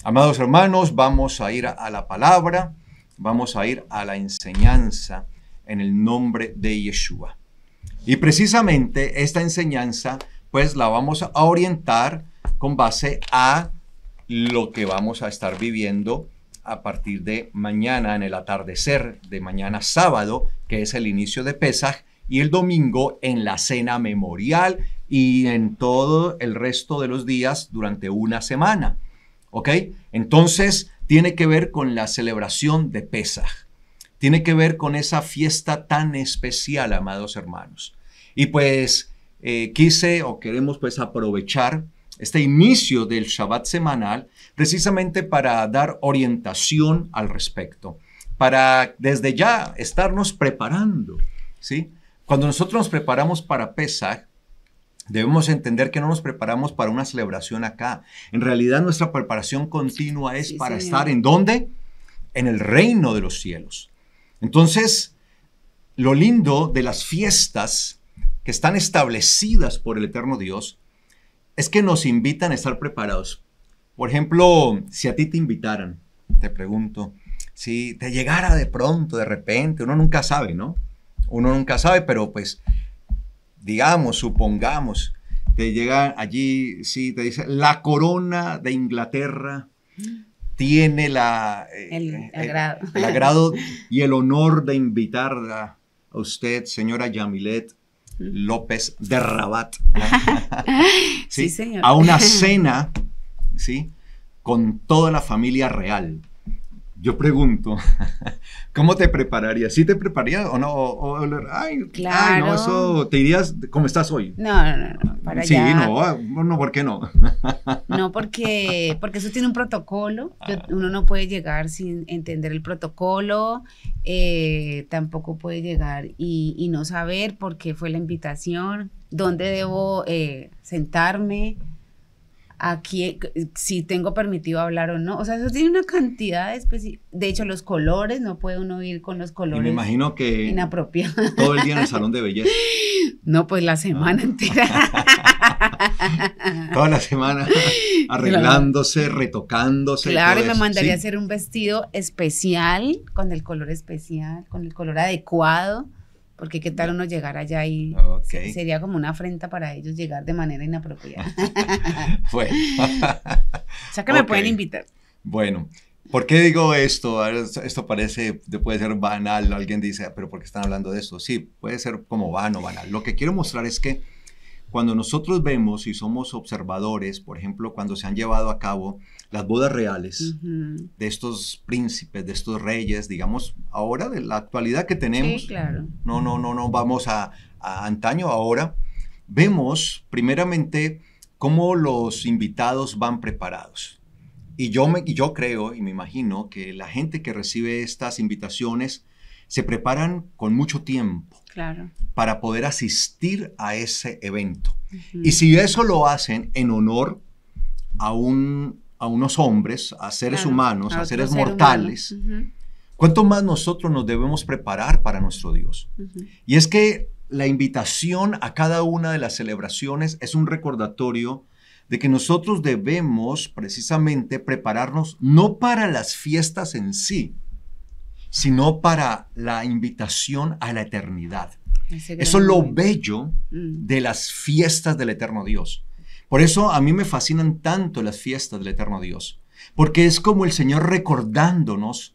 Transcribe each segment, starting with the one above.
Amados hermanos, vamos a ir a la palabra, vamos a ir a la enseñanza en el nombre de Yeshua. Y precisamente esta enseñanza, pues la vamos a orientar con base a lo que vamos a estar viviendo a partir de mañana en el atardecer de mañana sábado, que es el inicio de Pesaj, y el domingo en la cena memorial y en todo el resto de los días durante una semana. ¿Ok? Entonces, tiene que ver con la celebración de Pesaj. Tiene que ver con esa fiesta tan especial, amados hermanos. Y pues, queremos pues aprovechar este inicio del Shabbat semanal precisamente para dar orientación al respecto. Para desde ya estarnos preparando, ¿sí? Cuando nosotros nos preparamos para Pesaj, debemos entender que no nos preparamos para una celebración acá. En realidad nuestra preparación continua es para estar ¿en dónde? En el reino de los cielos. Entonces, lo lindo de las fiestas que están establecidas por el eterno Dios es que nos invitan a estar preparados. Por ejemplo, si a ti te invitaran, te pregunto, si te llegara de pronto, de repente, uno nunca sabe, ¿no? Uno nunca sabe, pero pues digamos, supongamos, te llega allí, sí, te dice, la corona de Inglaterra tiene el agrado y el honor de invitar a usted, señora Yamilet López de Rabat, ¿sí? Sí, señor. A una cena, ¿sí? Con toda la familia real. Yo pregunto, ¿cómo te prepararías? ¿Sí te prepararías o no? Ay, claro. Ay, no, eso, ¿te irías como estás hoy? No, para sí, allá. No, ¿por qué no? No, porque eso tiene un protocolo. Uno no puede llegar sin entender el protocolo, tampoco puede llegar y no saber por qué fue la invitación, dónde debo sentarme, aquí, si tengo permitido hablar o no. O sea, eso tiene una cantidad de hecho, los colores, no puede uno ir con los colores. Y me imagino que inapropiados. Todo el día en el salón de belleza. No, pues la semana entera. Toda la semana arreglándose, retocándose. Claro, y me mandaría a hacer un vestido especial, con el color especial, con el color adecuado. Porque qué tal uno llegar allá y sería como una afrenta para ellos llegar de manera inapropiada. Bueno. O sea que me pueden invitar. Bueno, ¿por qué digo esto? Esto puede ser banal. Alguien dice, ¿pero por qué están hablando de esto? Sí, puede ser como banal. Lo que quiero mostrar es que cuando nosotros vemos y somos observadores, por ejemplo, cuando se han llevado a cabo las bodas reales de estos príncipes, de estos reyes, digamos, ahora de la actualidad que tenemos, sí, claro. No vamos a antaño, ahora vemos primeramente cómo los invitados van preparados. Y yo creo y me imagino que la gente que recibe estas invitaciones se preparan con mucho tiempo. Claro. Para poder asistir a ese evento. Y si eso lo hacen en honor a unos hombres, a seres humanos, a seres mortales, ¿cuánto más nosotros nos debemos preparar para nuestro Dios? Y es que la invitación a cada una de las celebraciones es un recordatorio de que nosotros debemos precisamente prepararnos no para las fiestas en sí, sino para la invitación a la eternidad. Eso es lo bello de las fiestas del eterno Dios. Por eso a mí me fascinan tanto las fiestas del eterno Dios, porque es como el Señor recordándonos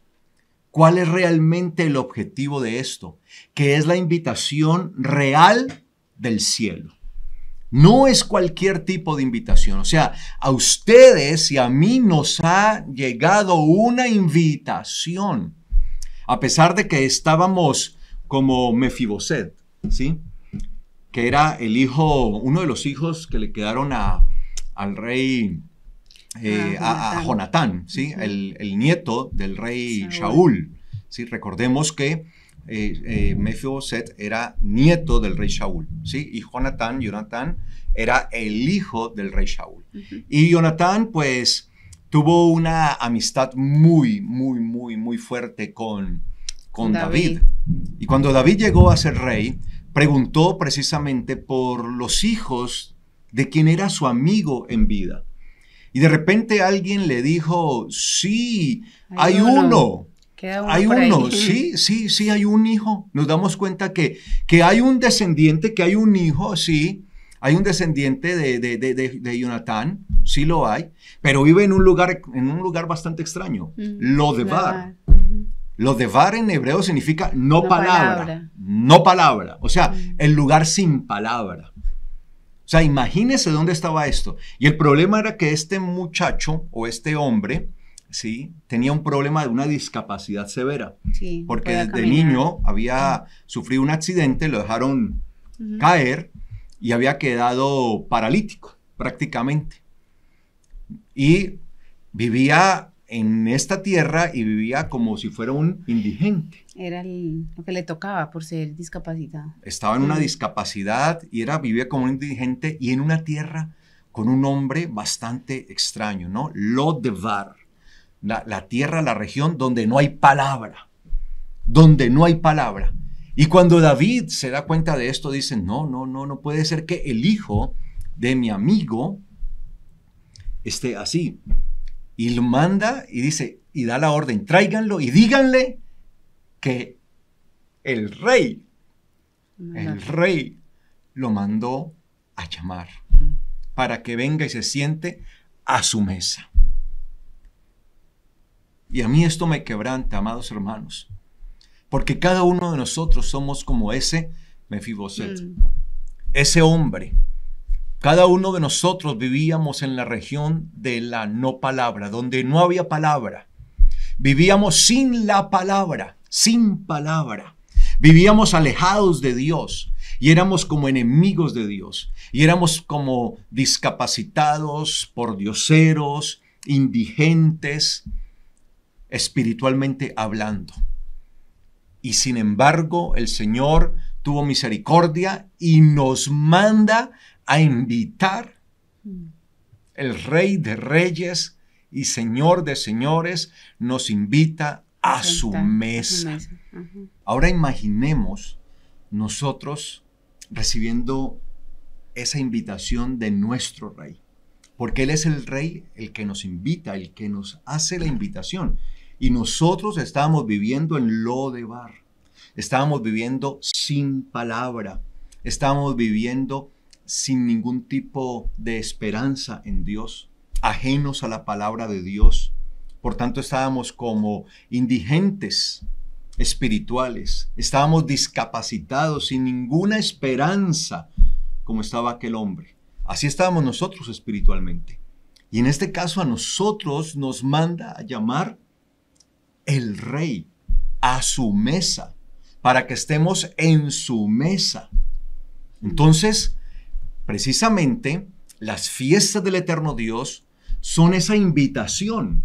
cuál es realmente el objetivo de esto, que es la invitación real del cielo. No es cualquier tipo de invitación. O sea, a ustedes y a mí nos ha llegado una invitación. A pesar de que estábamos como Mefiboset, ¿sí? Que era uno de los hijos que le quedaron al rey, a Jonatán, ¿sí? El nieto del rey Shaul, ¿sí? Recordemos que Mefiboset era nieto del rey Shaul, ¿sí? Y Jonatán era el hijo del rey Shaul. Y Jonatán, pues, tuvo una amistad muy fuerte con David. Y cuando David llegó a ser rey, preguntó precisamente por los hijos de quien era su amigo en vida. Y de repente alguien le dijo, sí, hay uno. uno. Queda uno Hay por ahí. uno, sí, hay un hijo. Nos damos cuenta que hay un descendiente, que hay un hijo, sí. Hay un descendiente de Jonatán, sí lo hay, pero vive en un lugar bastante extraño, Lodebar. Lodebar en hebreo significa no palabra, no palabra, o sea, el lugar sin palabra. O sea, imagínese dónde estaba esto. Y el problema era que este muchacho o este hombre, sí, tenía un problema de una discapacidad severa, Sí, porque podía desde caminar. niño había sufrido un accidente, lo dejaron caer y había quedado paralítico prácticamente. Y vivía en esta tierra y vivía como si fuera un indigente. Era lo que le tocaba por ser discapacitado. Estaba en una discapacidad y vivía como un indigente y en una tierra con un nombre bastante extraño, ¿no? Lodebar. La tierra, la región donde no hay palabra. Donde no hay palabra. Y cuando David se da cuenta de esto, dice, no puede ser que el hijo de mi amigo esté así. Y lo manda y dice, y da la orden, tráiganlo y díganle que el rey lo mandó a llamar para que venga y se siente a su mesa. Y a mí esto me quebranta, amados hermanos, porque cada uno de nosotros somos como ese Mefiboset, ese hombre. Cada uno de nosotros vivíamos en la región de la no palabra, donde no había palabra. Vivíamos sin la palabra, sin palabra. Vivíamos alejados de Dios y éramos como enemigos de Dios. Y éramos como discapacitados, pordioseros, indigentes, espiritualmente hablando. Y sin embargo, el Señor tuvo misericordia y nos manda a invitar. El Rey de Reyes y Señor de Señores nos invita a su mesa. Ahora imaginemos nosotros recibiendo esa invitación de nuestro Rey, porque Él es el Rey, el que nos invita, el que nos hace la invitación. Y nosotros estábamos viviendo en Lodebar, estábamos viviendo sin palabra, estábamos viviendo sin ningún tipo de esperanza en Dios, ajenos a la palabra de Dios. Por tanto, estábamos como indigentes espirituales, estábamos discapacitados, sin ninguna esperanza, como estaba aquel hombre. Así estábamos nosotros espiritualmente. Y en este caso a nosotros nos manda a llamar el Rey a su mesa, para que estemos en su mesa. Entonces, precisamente, las fiestas del eterno Dios son esa invitación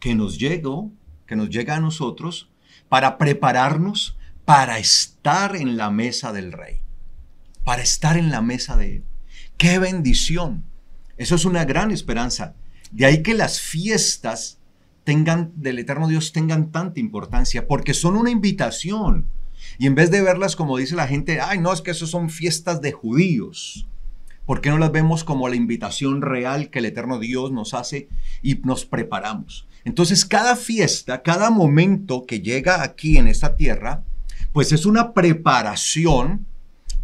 que nos llega a nosotros para prepararnos para estar en la mesa del Rey, para estar en la mesa de Él. ¡Qué bendición! Eso es una gran esperanza. De ahí que las fiestas del eterno Dios tengan tanta importancia, porque son una invitación. Y en vez de verlas como dice la gente, ay, no, es que eso son fiestas de judíos. ¿Por qué no las vemos como la invitación real que el eterno Dios nos hace y nos preparamos? Entonces, cada fiesta, cada momento que llega aquí en esta tierra, pues es una preparación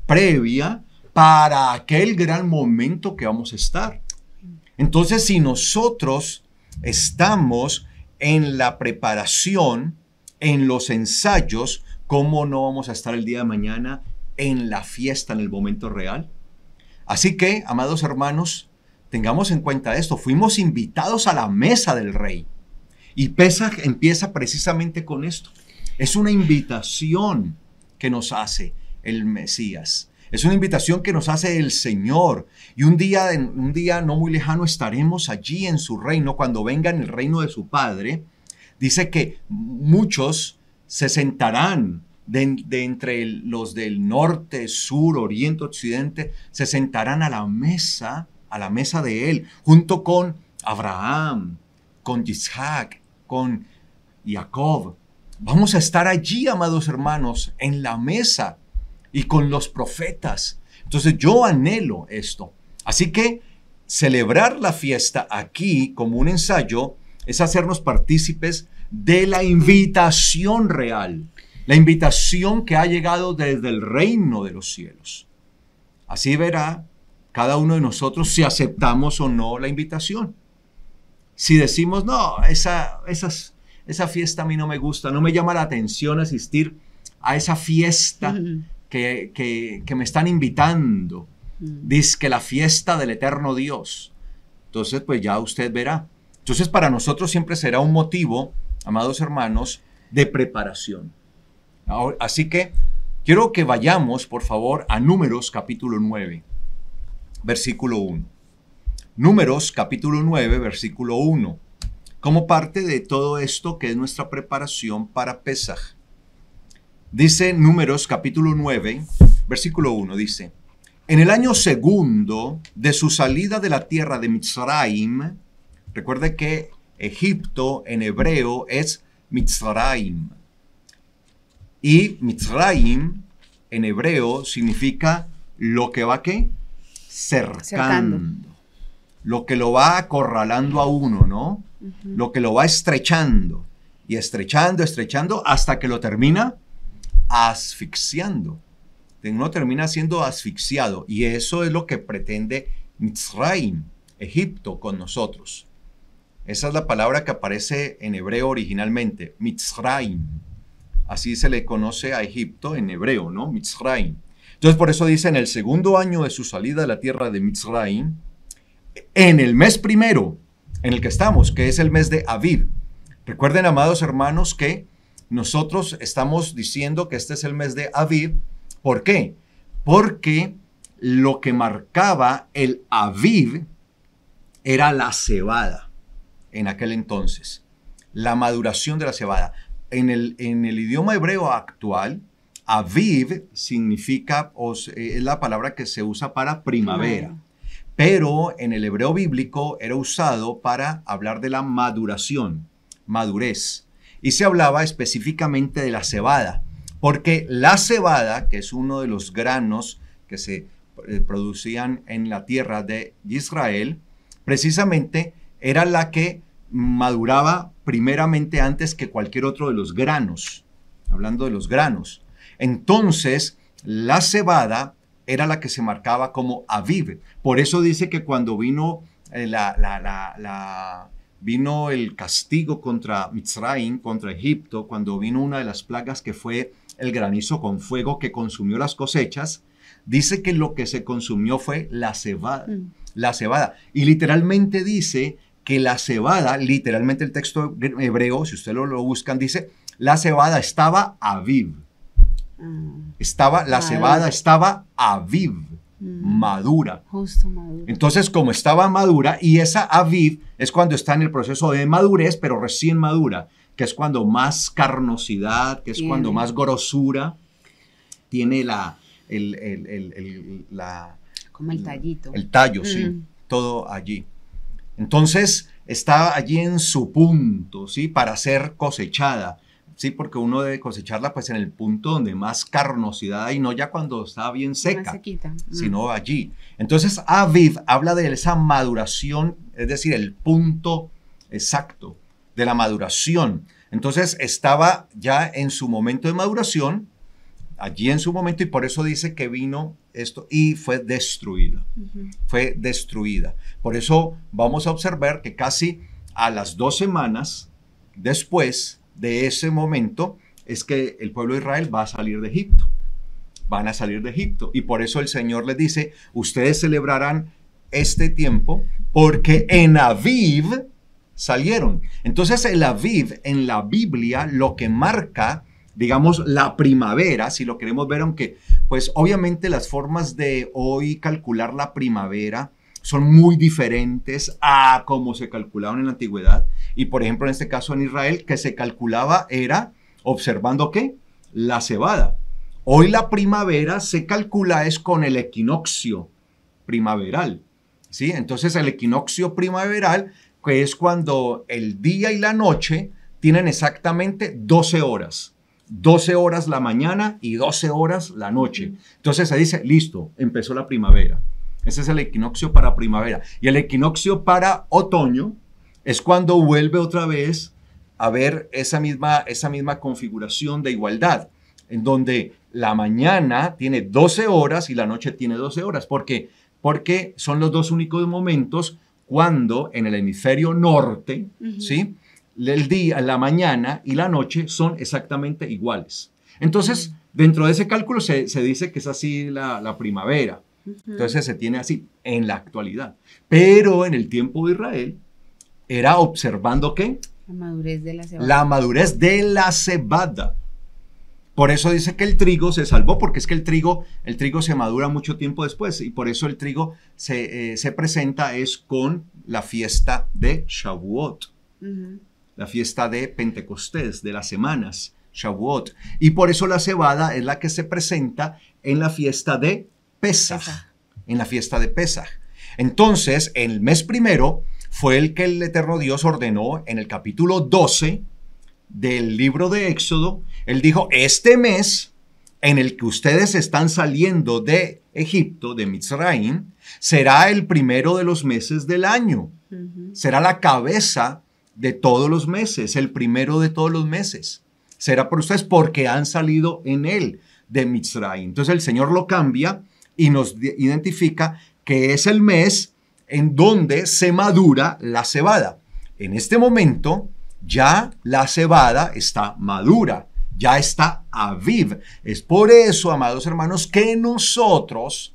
previa para aquel gran momento que vamos a estar. Entonces, si nosotros estamos en la preparación, en los ensayos, ¿cómo no vamos a estar el día de mañana en la fiesta, en el momento real? Así que, amados hermanos, tengamos en cuenta esto. Fuimos invitados a la mesa del Rey. Y Pesaj empieza precisamente con esto. Es una invitación que nos hace el Mesías. Es una invitación que nos hace el Señor. Y un día no muy lejano estaremos allí en su reino, cuando venga en el reino de su Padre. Dice que muchos se sentarán de entre los del norte, sur, oriente, occidente, se sentarán a la mesa de Él, junto con Abraham, con Isaac, con Jacob. Vamos a estar allí, amados hermanos, en la mesa y con los profetas. Entonces yo anhelo esto. Así que celebrar la fiesta aquí como un ensayo es hacernos partícipes de la invitación real, la invitación que ha llegado desde el reino de los cielos. Así verá cada uno de nosotros si aceptamos o no la invitación. Si decimos, no, esa fiesta a mí no me gusta, no me llama la atención asistir a esa fiesta que me están invitando, dice que la fiesta del eterno Dios. Entonces, pues ya usted verá. Entonces, para nosotros siempre será un motivo, amados hermanos, de preparación. Así que quiero que vayamos, por favor, a Números capítulo 9, versículo 1. Números capítulo 9, versículo 1. Como parte de todo esto que es nuestra preparación para Pesaj. Dice Números capítulo 9, versículo 1, dice: en el año segundo de su salida de la tierra de Mitzraim, recuerde que Egipto en hebreo es Mitzraim. Y Mitzraim en hebreo significa lo que va, ¿qué? Cercando. Lo que lo va acorralando a uno, ¿no? Lo que lo va estrechando. Y estrechando hasta que lo termina asfixiando. Uno termina siendo asfixiado. Y eso es lo que pretende Mitzraim, Egipto, con nosotros. Esa es la palabra que aparece en hebreo originalmente, Mitzraim. Así se le conoce a Egipto en hebreo, ¿no? Mitzraim. Entonces, por eso dice, en el segundo año de su salida de la tierra de Mitzraim, en el mes primero en el que estamos, que es el mes de Aviv. Recuerden, amados hermanos, que nosotros estamos diciendo que este es el mes de Aviv. ¿Por qué? Porque lo que marcaba el Aviv era la cebada en aquel entonces, la maduración de la cebada. En el idioma hebreo actual, Aviv significa, es la palabra que se usa para primavera, pero en el hebreo bíblico era usado para hablar de la maduración, madurez, y se hablaba específicamente de la cebada, porque la cebada, que es uno de los granos que se producían en la tierra de Israel, precisamente era la que maduraba primeramente antes que cualquier otro de los granos, hablando de los granos. Entonces, la cebada era la que se marcaba como Aviv. Por eso dice que cuando vino vino el castigo contra Mitzraim, contra Egipto, cuando vino una de las plagas que fue el granizo con fuego que consumió las cosechas, dice que lo que se consumió fue la cebada. La cebada. Y literalmente dice que la cebada, literalmente el texto hebreo, si ustedes lo buscan, dice, la cebada estaba Aviv. La cebada estaba Aviv, madura. Justo madura. Entonces, como estaba madura, y esa Aviv es cuando está en el proceso de madurez, pero recién madura, que es cuando más carnosidad, que es cuando más grosura tiene como el tallito. El tallo, sí, todo allí. Entonces, está allí en su punto, ¿sí? Para ser cosechada. Sí, porque uno debe cosecharla pues en el punto donde más carnosidad hay, no ya cuando está bien seca, sequita, sino allí. Entonces, Aviv habla de esa maduración, es decir, el punto exacto de la maduración. Entonces, estaba ya en su momento de maduración, allí en su momento, y por eso dice que vino esto y fue destruida. Fue destruida. Por eso vamos a observar que casi a las 2 semanas después de ese momento es que el pueblo de Israel va a salir de Egipto. Van a salir de Egipto. Y por eso el Señor les dice, ustedes celebrarán este tiempo porque en Aviv salieron. Entonces el Aviv en la Biblia lo que marca, digamos, la primavera, si lo queremos ver, aunque pues obviamente las formas de hoy calcular la primavera son muy diferentes a cómo se calculaban en la antigüedad. Y por ejemplo, en este caso en Israel, que se calculaba era observando ¿qué? La cebada. Hoy la primavera se calcula es con el equinoccio primaveral, ¿sí? Entonces el equinoccio primaveral, que es cuando el día y la noche tienen exactamente 12 horas. 12 horas la mañana y 12 horas la noche. Entonces se dice, listo, empezó la primavera. Ese es el equinoccio para primavera. Y el equinoccio para otoño es cuando vuelve otra vez a ver esa misma configuración de igualdad, en donde la mañana tiene 12 horas y la noche tiene 12 horas. ¿Por qué? Porque son los dos únicos momentos cuando en el hemisferio norte, ¿sí?, el día, la mañana y la noche son exactamente iguales. Entonces, dentro de ese cálculo se dice que es así la primavera. Entonces se tiene así en la actualidad. Pero en el tiempo de Israel era observando ¿qué? La madurez de la cebada. La madurez de la cebada. Por eso dice que el trigo se salvó, porque es que el trigo se madura mucho tiempo después, y por eso el trigo se presenta es con la fiesta de Shavuot, la fiesta de Pentecostés, de las semanas, Shavuot. Y por eso la cebada es la que se presenta en la fiesta de Pesaj, en la fiesta de Pesaj. Entonces, en el mes primero fue el que el Eterno Dios ordenó en el capítulo 12 del libro de Éxodo. Él dijo, este mes en el que ustedes están saliendo de Egipto, de Mitzrayim, será el primero de los meses del año. Será la cabeza de todos los meses, el primero de todos los meses. Será por ustedes porque han salido en él de Mitzrayim. Entonces el Señor lo cambia y nos identifica que es el mes en donde se madura la cebada. En este momento ya la cebada está madura, ya está Aviv. Es por eso, amados hermanos, que nosotros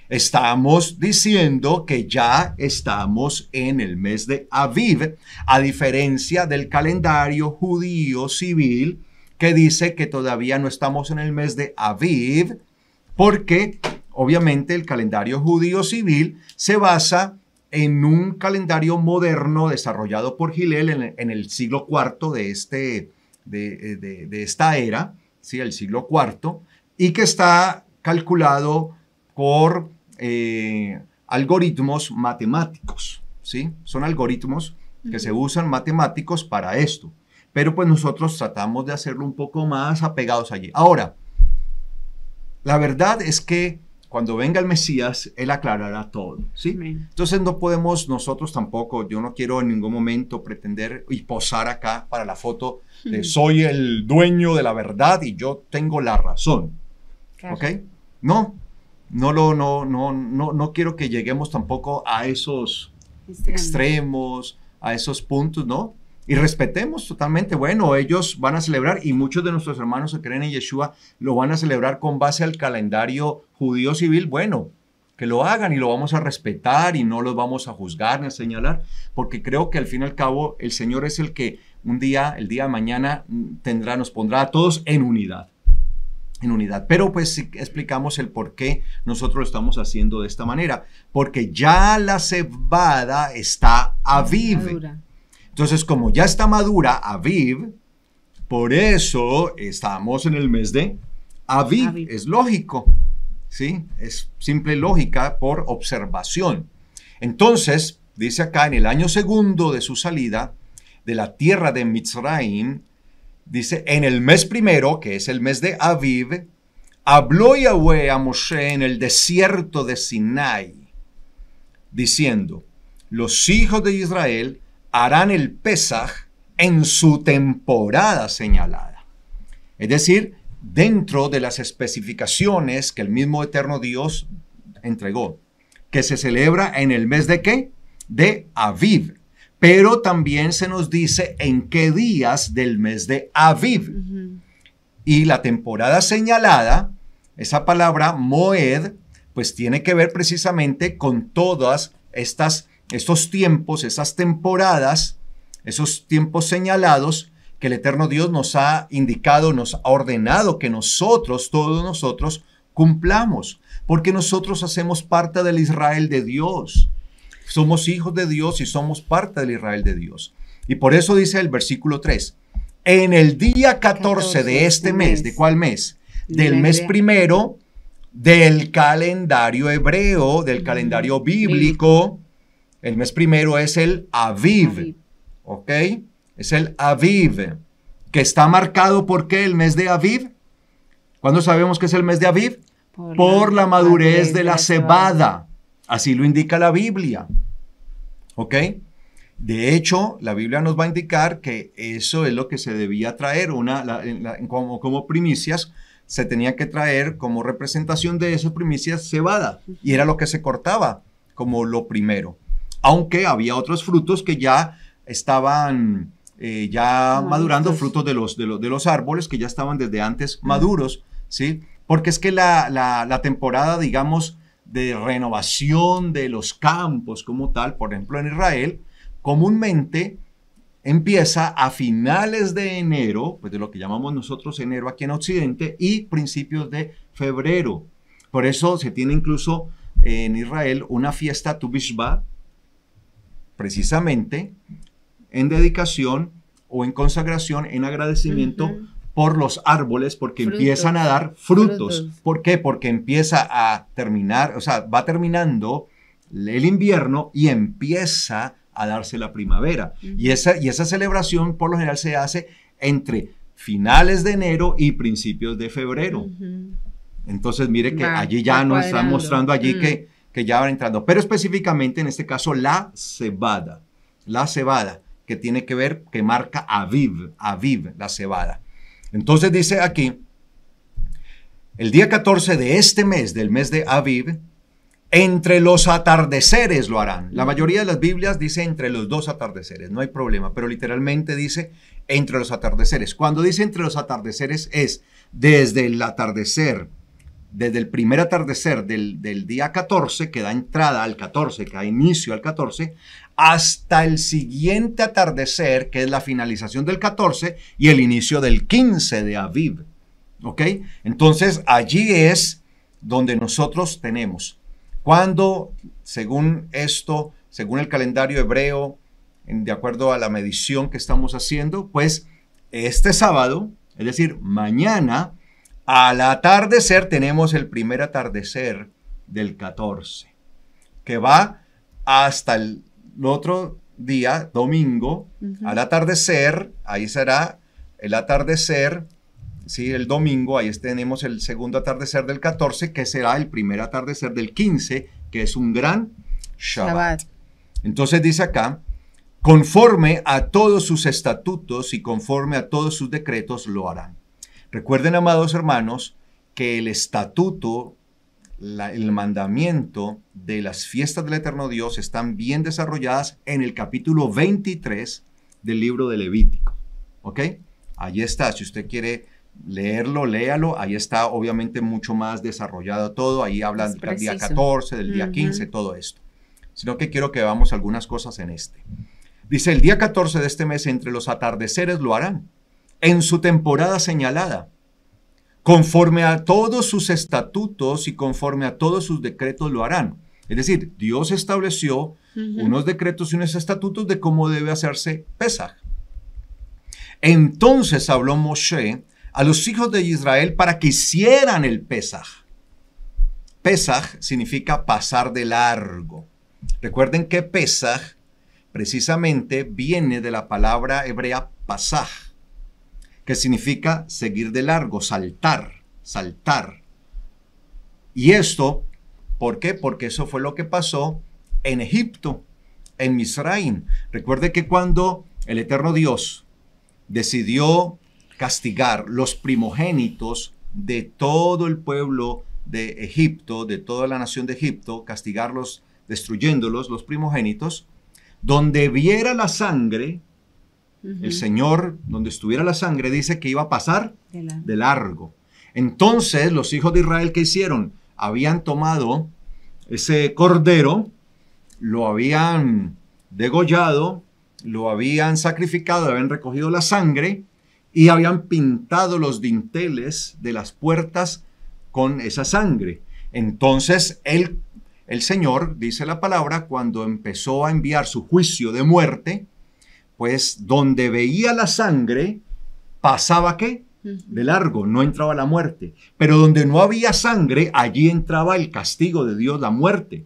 estamos diciendo que ya estamos en el mes de Aviv, a diferencia del calendario judío civil que dice que todavía no estamos en el mes de Aviv, porque obviamente el calendario judío civil se basa en un calendario moderno desarrollado por Hillel en el siglo IV de esta era, ¿sí? El siglo IV, y que está calculado por algoritmos matemáticos, ¿sí? Son algoritmos que se usan matemáticos para esto, pero pues nosotros tratamos de hacerlo un poco más apegados allí. Ahora, la verdad es que cuando venga el Mesías, Él aclarará todo, ¿sí? Entonces no podemos nosotros tampoco, yo no quiero en ningún momento pretender y posar acá para la foto de soy el dueño de la verdad y yo tengo la razón, claro. ¿Ok? No quiero que lleguemos tampoco a esos extremos, a esos puntos, ¿no? Y respetemos totalmente, bueno, ellos van a celebrar y muchos de nuestros hermanos que creen en Yeshua lo van a celebrar con base al calendario judío civil, bueno, que lo hagan y lo vamos a respetar y no los vamos a juzgar ni a señalar, porque creo que al fin y al cabo el Señor es el que un día, el día de mañana nos pondrá a todos en unidad. Pero pues explicamos el por qué nosotros lo estamos haciendo de esta manera, porque ya la cebada está Aviv. Entonces, como ya está madura Aviv, por eso estamos en el mes de Aviv. Es lógico, ¿sí? Es simple lógica por observación. Entonces, dice acá, en el año segundo de su salida de la tierra de Mitzrayim, dice, en el mes primero, que es el mes de Aviv, habló Yahweh a Moshe en el desierto de Sinai, diciendo, los hijos de Israel harán el Pesaj en su temporada señalada. Es decir, dentro de las especificaciones que el mismo Eterno Dios entregó, que se celebra en el mes de ¿qué? De Aviv. Pero también se nos dice en qué días del mes de Aviv. Y la temporada señalada, esa palabra Moed, pues tiene que ver precisamente con todas estos tiempos, esas temporadas, esos tiempos señalados que el Eterno Dios nos ha indicado, nos ha ordenado que nosotros, todos nosotros, cumplamos, porque nosotros hacemos parte del Israel de Dios. Somos hijos de Dios y somos parte del Israel de Dios. Y por eso dice el versículo 3, en el día 14 de este mes, ¿de cuál mes? Del mes primero del calendario hebreo, del calendario bíblico. El mes primero es el Aviv, ¿ok? Es el Aviv, que está marcado ¿por qué el mes de Aviv? ¿Cuándo sabemos que es el mes de Aviv? Por la madurez de la cebada. Así lo indica la Biblia. ¿Ok? De hecho, la Biblia nos va a indicar que eso es lo que se debía traer, como primicias, se tenía que traer como representación de esas primicias cebada, y era lo que se cortaba como lo primero. Aunque había otros frutos que ya estaban madurando, frutos de los árboles que ya estaban desde antes maduros, ¿sí? Porque es que la temporada, digamos, de renovación de los campos como tal, por ejemplo en Israel, comúnmente empieza a finales de enero, pues de lo que llamamos nosotros enero aquí en Occidente, y principios de febrero. Por eso se tiene incluso en Israel una fiesta Tu Bishvat, precisamente en dedicación o en consagración, en agradecimiento por los árboles, porque empiezan a dar frutos. ¿Por qué? Porque empieza a terminar, o sea, va terminando el invierno y empieza a darse la primavera. Y esa celebración por lo general se hace entre finales de enero y principios de febrero. Entonces mire que allí ya nos están mostrando allí que ya van entrando. Pero específicamente en este caso la cebada, que tiene que ver, que marca Aviv, la cebada. Entonces dice aquí, el día 14 de este mes, del mes de Aviv, entre los atardeceres lo harán. La mayoría de las Biblias dice entre los dos atardeceres, no hay problema, pero literalmente dice entre los atardeceres. Cuando dice entre los atardeceres es desde el atardecer, desde el primer atardecer del día 14, que da entrada al 14, que da inicio al 14, hasta el siguiente atardecer, que es la finalización del 14 y el inicio del 15 de Aviv. ¿Ok? Entonces allí es donde nosotros tenemos. Cuando, según esto, según el calendario hebreo, de acuerdo a la medición que estamos haciendo, pues este sábado, es decir, mañana, al atardecer tenemos el primer atardecer del 14, que va hasta el otro día, domingo, al atardecer, ahí será el atardecer, ¿sí? El domingo, ahí tenemos el segundo atardecer del 14, que será el primer atardecer del 15, que es un gran Shabbat. Entonces dice acá, conforme a todos sus estatutos y conforme a todos sus decretos lo harán. Recuerden, amados hermanos, que el estatuto, el mandamiento de las fiestas del Eterno Dios están bien desarrolladas en el capítulo 23 del libro de Levítico. ¿Ok? Allí está, si usted quiere leerlo, léalo, ahí está obviamente mucho más desarrollado todo, ahí hablan del día 14, del día 15, todo esto. Sino que quiero que veamos algunas cosas en este. Dice, el día 14 de este mes entre los atardeceres lo harán, en su temporada señalada, conforme a todos sus estatutos y conforme a todos sus decretos lo harán. Es decir, Dios estableció unos decretos y unos estatutos de cómo debe hacerse Pesaj. Entonces habló Moshe a los hijos de Israel para que hicieran el Pesaj. Pesaj significa pasar de largo. Recuerden que Pesaj precisamente viene de la palabra hebrea pasaj, que significa seguir de largo, saltar. Y esto, ¿por qué? Porque eso fue lo que pasó en Egipto, en Misraim. Recuerde que cuando el Eterno Dios decidió castigar los primogénitos de todo el pueblo de Egipto, de toda la nación de Egipto, castigarlos, destruyéndolos, los primogénitos, donde viera la sangre, el Señor, donde estuviera la sangre, dice que iba a pasar de largo. Entonces, los hijos de Israel, ¿qué hicieron? Habían tomado ese cordero, lo habían degollado, lo habían sacrificado, habían recogido la sangre y habían pintado los dinteles de las puertas con esa sangre. Entonces, el Señor, dice la palabra, cuando empezó a enviar su juicio de muerte, pues donde veía la sangre, pasaba ¿qué? De largo, no entraba la muerte. Pero donde no había sangre, allí entraba el castigo de Dios, la muerte.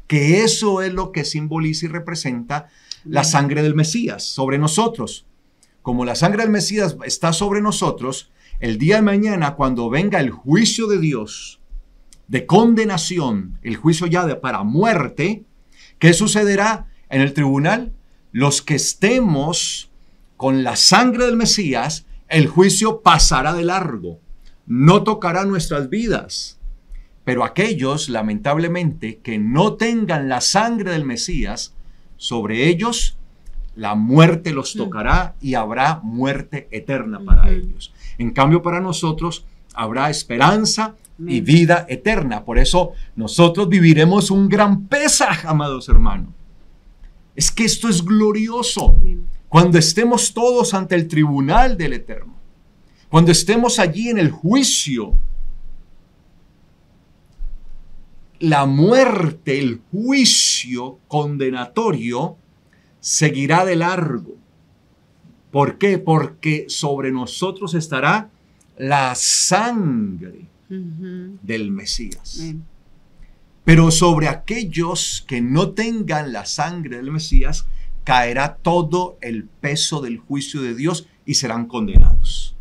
Que eso es lo que simboliza y representa la sangre del Mesías sobre nosotros. Como la sangre del Mesías está sobre nosotros, el día de mañana, cuando venga el juicio de Dios de condenación, el juicio ya para muerte, ¿qué sucederá en el tribunal? Los que estemos con la sangre del Mesías, el juicio pasará de largo, no tocará nuestras vidas. Pero aquellos, lamentablemente, que no tengan la sangre del Mesías, sobre ellos la muerte los tocará y habrá muerte eterna para ellos. En cambio, para nosotros habrá esperanza y vida eterna. Por eso nosotros viviremos un gran Pesaj, amados hermanos. Es que esto es glorioso. Cuando estemos todos ante el tribunal del Eterno, cuando estemos allí en el juicio, la muerte, el juicio condenatorio, seguirá de largo. ¿Por qué? Porque sobre nosotros estará la sangre del Mesías. Pero sobre aquellos que no tengan la sangre del Mesías, caerá todo el peso del juicio de Dios y serán condenados.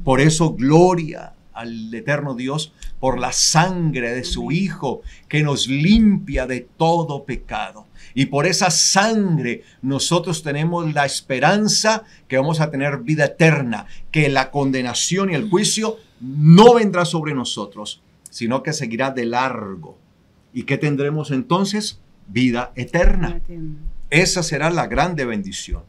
Por eso, gloria al eterno Dios por la sangre de su Hijo que nos limpia de todo pecado. Y por esa sangre nosotros tenemos la esperanza que vamos a tener vida eterna, que la condenación y el juicio no vendrá sobre nosotros, sino que seguirá de largo. ¿Y qué tendremos entonces? Vida eterna. Esa será la grande bendición.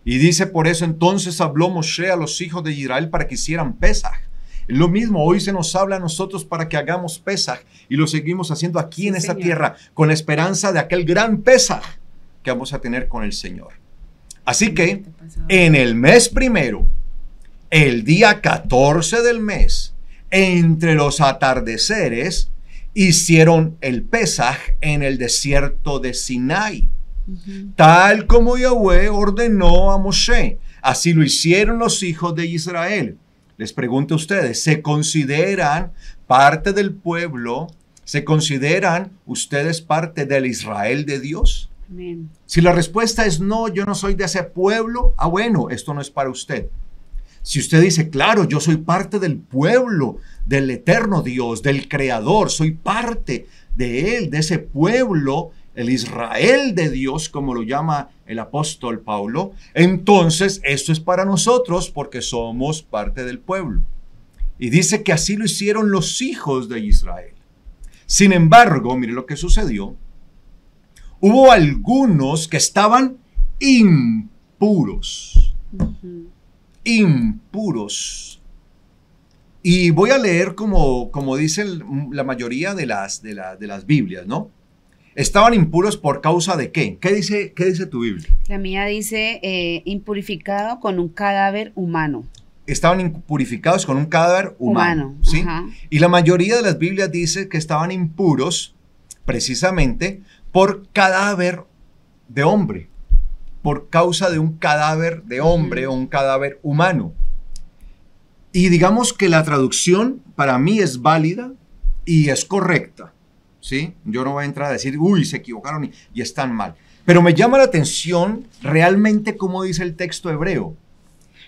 Y dice, por eso entonces habló Moshe a los hijos de Israel para que hicieran Pesaj. Es lo mismo, hoy se nos habla a nosotros para que hagamos Pesaj y lo seguimos haciendo aquí en esta tierra con la esperanza de aquel gran Pesaj que vamos a tener con el Señor. Así que en el mes primero, el día 14 del mes, entre los atardeceres, hicieron el Pesaj en el desierto de Sinai, tal como Yahweh ordenó a Moshe. Así lo hicieron los hijos de Israel. Les pregunto a ustedes, ¿se consideran parte del pueblo? ¿Se consideran ustedes parte del Israel de Dios? Amén. Si la respuesta es no, yo no soy de ese pueblo, bueno, esto no es para usted. Si usted dice, claro, yo soy parte del pueblo, del eterno Dios, del Creador, soy parte de él, de ese pueblo, el Israel de Dios, como lo llama el apóstol Pablo, entonces esto es para nosotros porque somos parte del pueblo. Y dice que así lo hicieron los hijos de Israel. Sin embargo, mire lo que sucedió. Hubo algunos que estaban impuros. Impuros. Y voy a leer como dicen la mayoría de las Biblias, ¿no? ¿Estaban impuros por causa de qué? ¿Qué dice tu Biblia? La mía dice impurificado con un cadáver humano. Estaban impurificados con un cadáver humano. ¿Sí? Ajá. Y la mayoría de las Biblias dice que estaban impuros precisamente por cadáver de hombre, por causa de un cadáver de hombre o un cadáver humano. Y digamos que la traducción para mí es válida y es correcta. ¿Sí? Yo no voy a entrar a decir, uy, se equivocaron y están mal. Pero me llama la atención realmente cómo dice el texto hebreo.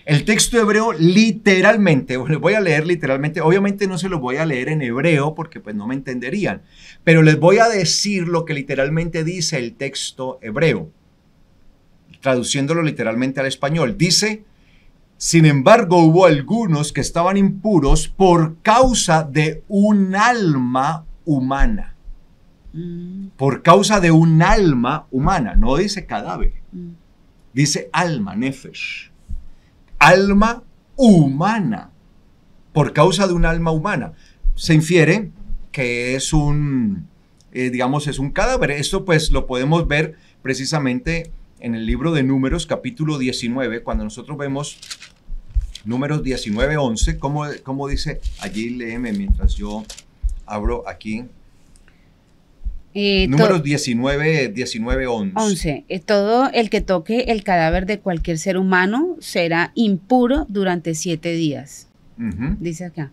El texto hebreo literalmente, les voy a leer literalmente, obviamente no se los voy a leer en hebreo porque pues no me entenderían, pero les voy a decir lo que literalmente dice el texto hebreo, traduciéndolo literalmente al español. Dice, sin embargo, hubo algunos que estaban impuros por causa de un alma humana. Por causa de un alma humana, no dice cadáver, dice alma, nefesh, alma humana, por causa de un alma humana. Se infiere que es es un cadáver. Esto pues lo podemos ver precisamente en el libro de Números, capítulo 19, cuando nosotros vemos Números 19:11, ¿cómo dice? Allí léeme mientras yo abro aquí. Números 19:11. 11. Todo el que toque el cadáver de cualquier ser humano será impuro durante 7 días. Dice acá.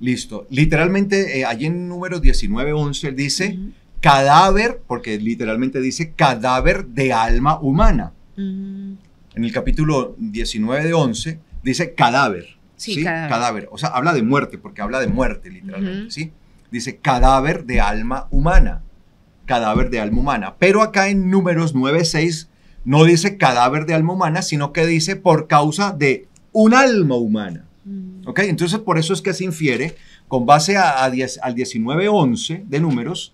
Listo. Literalmente, allí en Números 19:11 dice cadáver, porque literalmente dice cadáver de alma humana. En el capítulo 19:11 dice cadáver. Sí, cadáver. Cadáver. O sea, habla de muerte, porque habla de muerte literalmente, ¿sí? dice cadáver de alma humana. Cadáver de alma humana. Pero acá en Números 9:6 no dice cadáver de alma humana, sino que dice por causa de un alma humana. ¿Ok? Entonces por eso es que se infiere, con base al 19:11 de Números,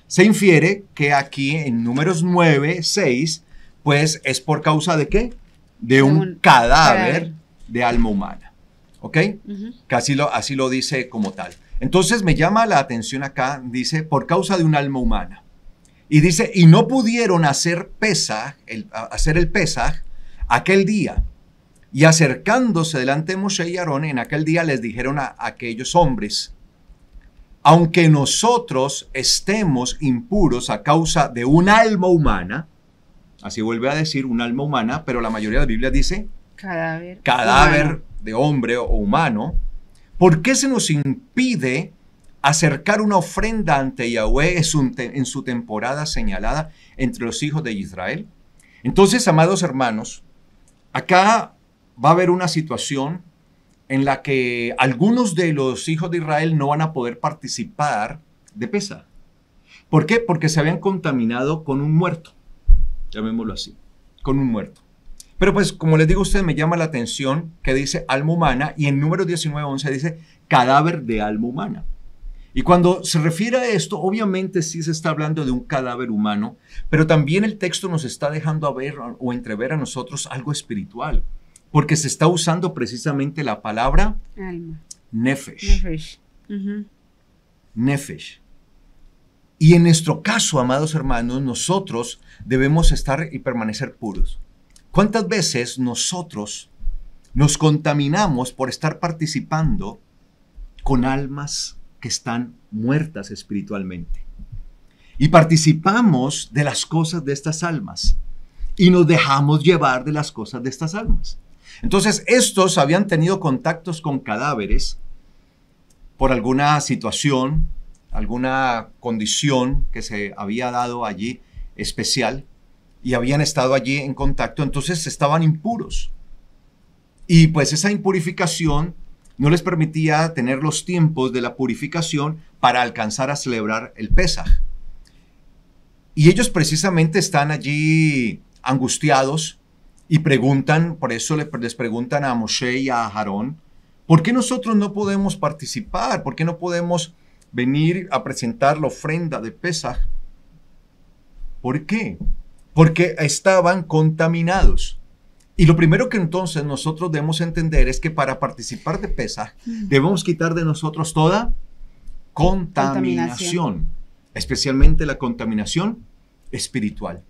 se infiere que aquí en Números 9:6, pues es por causa de ¿qué? De un cadáver de alma humana. ¿Ok? Que así lo dice como tal. Entonces me llama la atención acá, dice, por causa de un alma humana. Y dice, y no pudieron hacer el Pesaj aquel día. Y acercándose delante de Moshe y Aarón, en aquel día les dijeron a aquellos hombres, aunque nosotros estemos impuros a causa de un alma humana, así vuelve a decir un alma humana, pero la mayoría de las Biblias dice cadáver de hombre o humano, ¿por qué se nos impide acercar una ofrenda ante Yahweh en su temporada señalada entre los hijos de Israel? Entonces, amados hermanos, acá va a haber una situación en la que algunos de los hijos de Israel no van a poder participar de Pesaj. ¿Por qué? Porque se habían contaminado con un muerto, llamémoslo así, con un muerto. Pero pues, como les digo a ustedes, me llama la atención que dice alma humana y en Números 19:11 dice cadáver de alma humana. Y cuando se refiere a esto, obviamente sí se está hablando de un cadáver humano, pero también el texto nos está dejando a ver o entrever a nosotros algo espiritual, porque se está usando precisamente la palabra alma. Nefesh. Nefesh. Y en nuestro caso, amados hermanos, nosotros debemos estar y permanecer puros. ¿Cuántas veces nosotros nos contaminamos por estar participando con almas que están muertas espiritualmente? Y participamos de las cosas de estas almas y nos dejamos llevar de las cosas de estas almas. Entonces, estos habían tenido contactos con cadáveres por alguna situación, alguna condición que se había dado allí especial y habían estado allí en contacto, entonces estaban impuros. Y pues esa impurificación no les permitía tener los tiempos de la purificación para alcanzar a celebrar el Pesaj. Y ellos precisamente están allí angustiados y preguntan, por eso les preguntan a Moshe y a Aarón, ¿por qué nosotros no podemos participar? ¿Por qué no podemos venir a presentar la ofrenda de Pesaj? ¿Por qué? Porque estaban contaminados. Y lo primero que entonces nosotros debemos entender es que para participar de Pesaj debemos quitar de nosotros toda contaminación, especialmente la contaminación espiritual.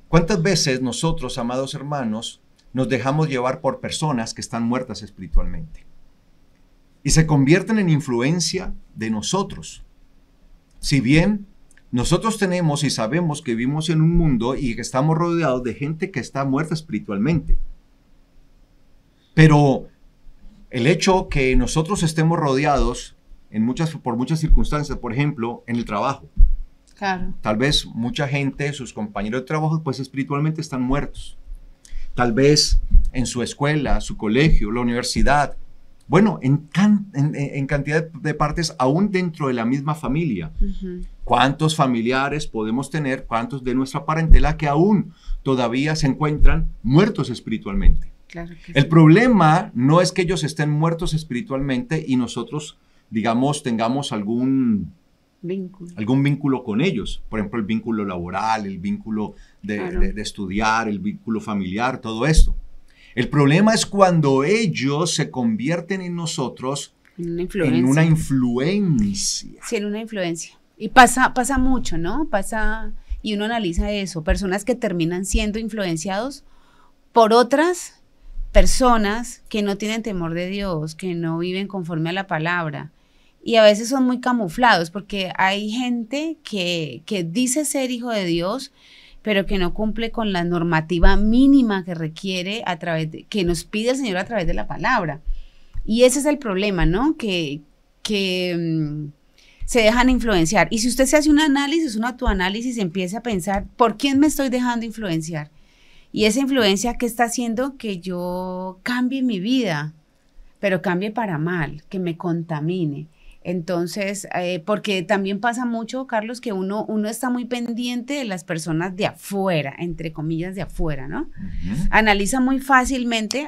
¿Cuántas veces nosotros, amados hermanos, nos dejamos llevar por personas que están muertas espiritualmente y se convierten en influencia de nosotros? Si bien nosotros tenemos y sabemos que vivimos en un mundo y que estamos rodeados de gente que está muerta espiritualmente, pero el hecho que nosotros estemos rodeados por muchas circunstancias, por ejemplo, en el trabajo, claro, tal vez mucha gente, sus compañeros de trabajo, pues espiritualmente están muertos. Tal vez en su escuela, su colegio, la universidad, bueno, en cantidad de partes, aún dentro de la misma familia. ¿Cuántos familiares podemos tener, cuántos de nuestra parentela que aún todavía se encuentran muertos espiritualmente? Claro que El sí. problema no es que ellos estén muertos espiritualmente y nosotros, digamos, tengamos algún vínculo con ellos. Por ejemplo, el vínculo laboral, el vínculo de estudiar, el vínculo familiar, todo esto. El problema es cuando ellos se convierten en nosotros en una influencia. Sí, en una influencia. Y pasa mucho, ¿no? Pasa, y uno analiza eso, personas que terminan siendo influenciados por otras personas que no tienen temor de Dios, que no viven conforme a la palabra. Y a veces son muy camuflados, porque hay gente que dice ser hijo de Dios, pero que no cumple con la normativa mínima que requiere que nos pide el Señor a través de la palabra. Y ese es el problema, ¿no? Que se dejan influenciar. Y si usted se hace un análisis, un autoanálisis, empieza a pensar, ¿por quién me estoy dejando influenciar? Y esa influencia, ¿qué está haciendo? Que yo cambie mi vida, pero cambie para mal, que me contamine. Entonces, porque también pasa mucho, Carlos, que uno está muy pendiente de las personas de afuera, entre comillas de afuera, ¿no? Analiza muy fácilmente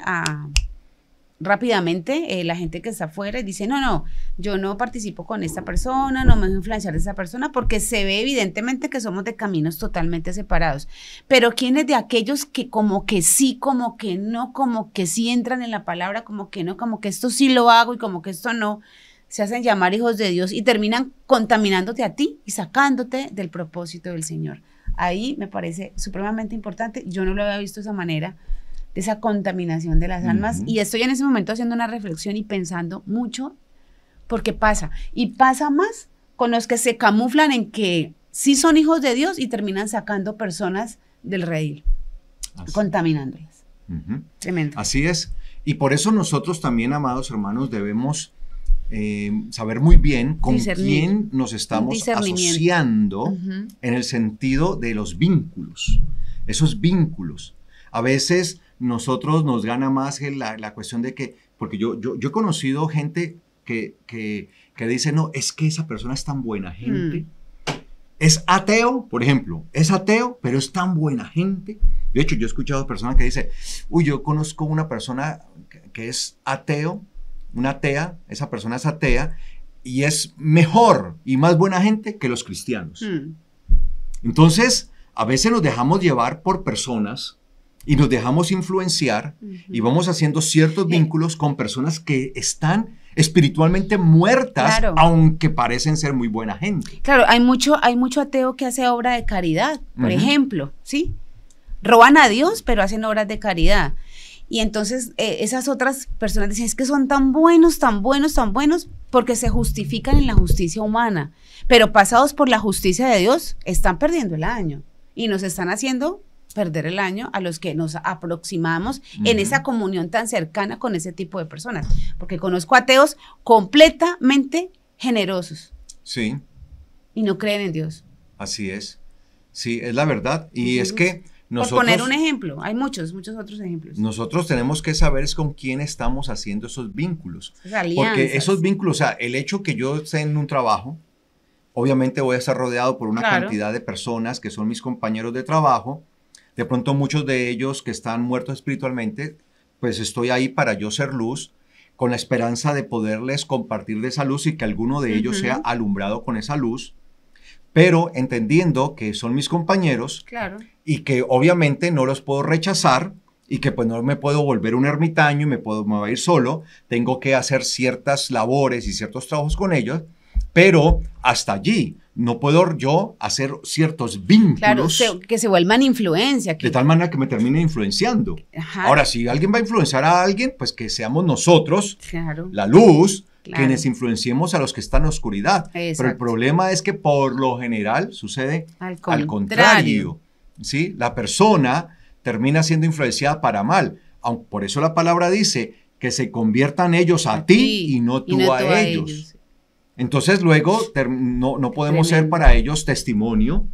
rápidamente la gente que está afuera y dice, no, yo no participo con esta persona, no me dejo influenciar de esa persona, porque se ve evidentemente que somos de caminos totalmente separados. Pero ¿quiénes de aquellos que como que sí, como que no, como que sí entran en la palabra, como que no, como que esto sí lo hago y como que esto no, se hacen llamar hijos de Dios y terminan contaminándote a ti y sacándote del propósito del Señor? Ahí me parece supremamente importante. Yo no lo había visto de esa manera, de esa contaminación de las almas, y estoy en ese momento haciendo una reflexión y pensando mucho, porque pasa, y pasa más con los que se camuflan en que sí son hijos de Dios y terminan sacando personas del redil, contaminándolas. Tremendo. Así es, y por eso nosotros también, amados hermanos, debemos saber muy bien con quién nos estamos asociando en el sentido de los vínculos, esos vínculos. A veces nosotros nos gana más la cuestión de que, porque yo he conocido gente que dice, no, es que esa persona es tan buena gente, es ateo, por ejemplo, es ateo, pero es tan buena gente. De hecho, yo he escuchado personas que dicen, yo conozco una persona que es ateo, una atea, esa persona es atea, y es mejor y más buena gente que los cristianos. Entonces, a veces nos dejamos llevar por personas y nos dejamos influenciar y vamos haciendo ciertos vínculos con personas que están espiritualmente muertas, aunque parecen ser muy buena gente. Claro, hay mucho ateo que hace obra de caridad, por ejemplo, ¿sí? Roban a Dios, pero hacen obras de caridad. Y entonces esas otras personas dicen, es que son tan buenos, tan buenos, tan buenos, porque se justifican en la justicia humana, pero pasados por la justicia de Dios, están perdiendo el año y nos están haciendo perder el año a los que nos aproximamos en esa comunión tan cercana con ese tipo de personas, porque conozco ateos completamente generosos. Sí. Y no creen en Dios. Así es. Sí, es la verdad. Y es que nosotros, por poner un ejemplo, hay muchos otros ejemplos. Nosotros tenemos que saber es con quién estamos haciendo esos vínculos. Porque esos vínculos, o sea, el hecho que yo esté en un trabajo, obviamente voy a estar rodeado por una cantidad de personas que son mis compañeros de trabajo. De pronto muchos de ellos que están muertos espiritualmente, pues estoy ahí para yo ser luz, con la esperanza de poderles compartir de esa luz y que alguno de ellos sea alumbrado con esa luz, pero entendiendo que son mis compañeros y que obviamente no los puedo rechazar y que pues no me puedo volver un ermitaño y me voy a ir solo, tengo que hacer ciertas labores y ciertos trabajos con ellos, pero hasta allí. No puedo yo hacer ciertos vínculos. Claro, que se vuelvan influencia. De tal manera que me termine influenciando. Ahora, si alguien va a influenciar a alguien, pues que seamos nosotros, la luz, quienes influenciemos a los que están en la oscuridad. Exacto. Pero el problema es que por lo general sucede al contrario. ¿Sí? La persona termina siendo influenciada para mal. Por eso la palabra dice que se conviertan ellos a ti y no tú a ellos. Entonces luego no podemos ser para ellos testimonio,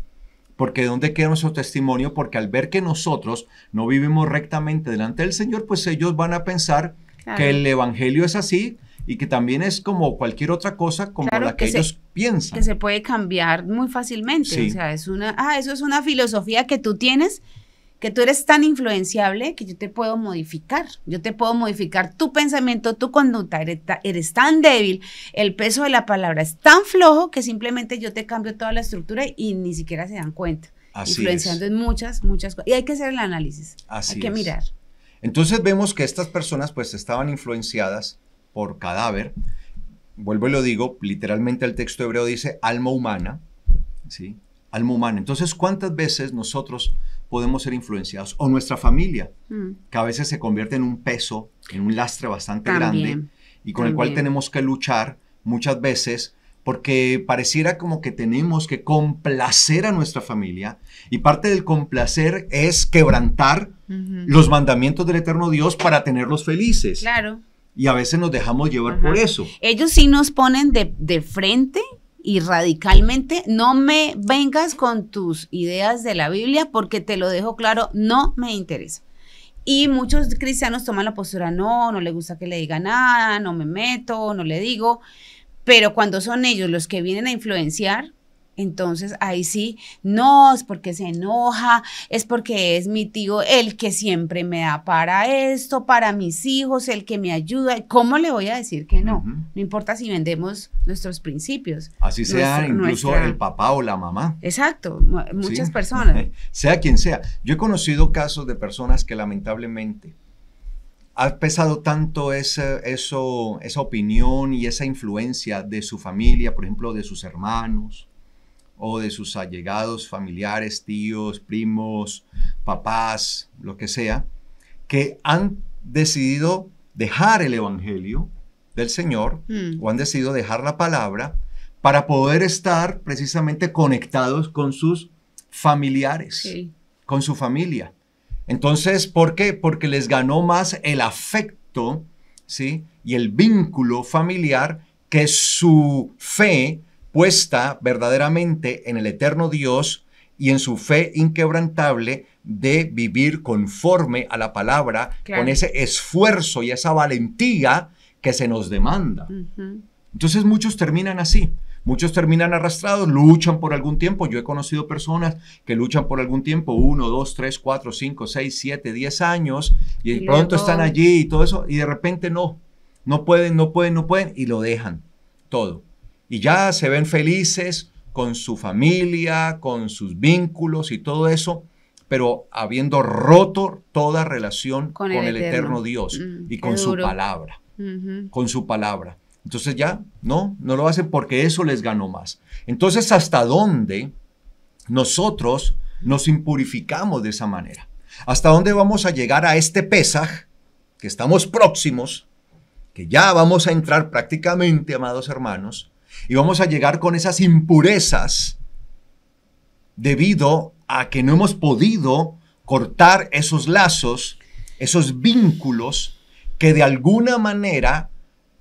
porque ¿de dónde queda nuestro testimonio? Porque al ver que nosotros no vivimos rectamente delante del Señor, pues ellos van a pensar que el evangelio es así y que también es como cualquier otra cosa como la que ellos piensan. Que se puede cambiar muy fácilmente, o sea, eso es una filosofía que tú tienes, que tú eres tan influenciable que yo te puedo modificar tu pensamiento, tu conducta, eres tan débil, el peso de la palabra es tan flojo que simplemente yo te cambio toda la estructura y ni siquiera se dan cuenta. Influenciando en muchas cosas. Y hay que hacer el análisis, hay que mirar. Entonces vemos que estas personas pues estaban influenciadas por cadáver, vuelvo y lo digo, literalmente el texto hebreo dice alma humana, ¿sí? Alma humana. Entonces, ¿cuántas veces nosotros podemos ser influenciados? O nuestra familia, que a veces se convierte en un peso, en un lastre bastante grande y con el cual tenemos que luchar muchas veces porque pareciera como que tenemos que complacer a nuestra familia y parte del complacer es quebrantar los mandamientos del eterno Dios para tenerlos felices. Claro. Y a veces nos dejamos llevar por eso. Ellos sí nos ponen de frente y radicalmente, no me vengas con tus ideas de la Biblia porque te lo dejo claro, no me interesa. Y muchos cristianos toman la postura, no le gusta que le diga nada, no me meto, no le digo, Pero cuando son ellos los que vienen a influenciar, entonces ahí sí, no, es porque se enoja, es porque es mi tío el que siempre me da para esto, para mis hijos, el que me ayuda. ¿Cómo le voy a decir que no? No importa si vendemos nuestros principios. Así sea incluso el papá o la mamá. Exacto, muchas personas. Sea quien sea. Yo he conocido casos de personas que lamentablemente ha pesado tanto esa opinión y esa influencia de su familia, por ejemplo, de sus hermanos, o de sus allegados, familiares, tíos, primos, papás, lo que sea, que han decidido dejar el evangelio del Señor o han decidido dejar la palabra para poder estar precisamente conectados con sus familiares, con su familia. Entonces, ¿por qué? Porque les ganó más el afecto, ¿sí? Y el vínculo familiar que su fe puesta verdaderamente en el eterno Dios y en su fe inquebrantable de vivir conforme a la palabra, con ese esfuerzo y esa valentía que se nos demanda. Entonces muchos terminan así, muchos terminan arrastrados, luchan por algún tiempo. Yo he conocido personas que luchan por algún tiempo, 1, 2, 3, 4, 5, 6, 7, 10 años, y pronto están allí y todo eso, y de repente no pueden, y lo dejan todo. Y ya se ven felices con su familia, con sus vínculos y todo eso, pero habiendo roto toda relación con el eterno Dios y con su palabra, con su palabra. Entonces ya no lo hacen porque eso les ganó más. Entonces, ¿hasta dónde nosotros nos impurificamos de esa manera? ¿Hasta dónde vamos a llegar a este Pesaj, que estamos próximos, que ya vamos a entrar prácticamente, amados hermanos, y vamos a llegar con esas impurezas debido a que no hemos podido cortar esos lazos, esos vínculos que de alguna manera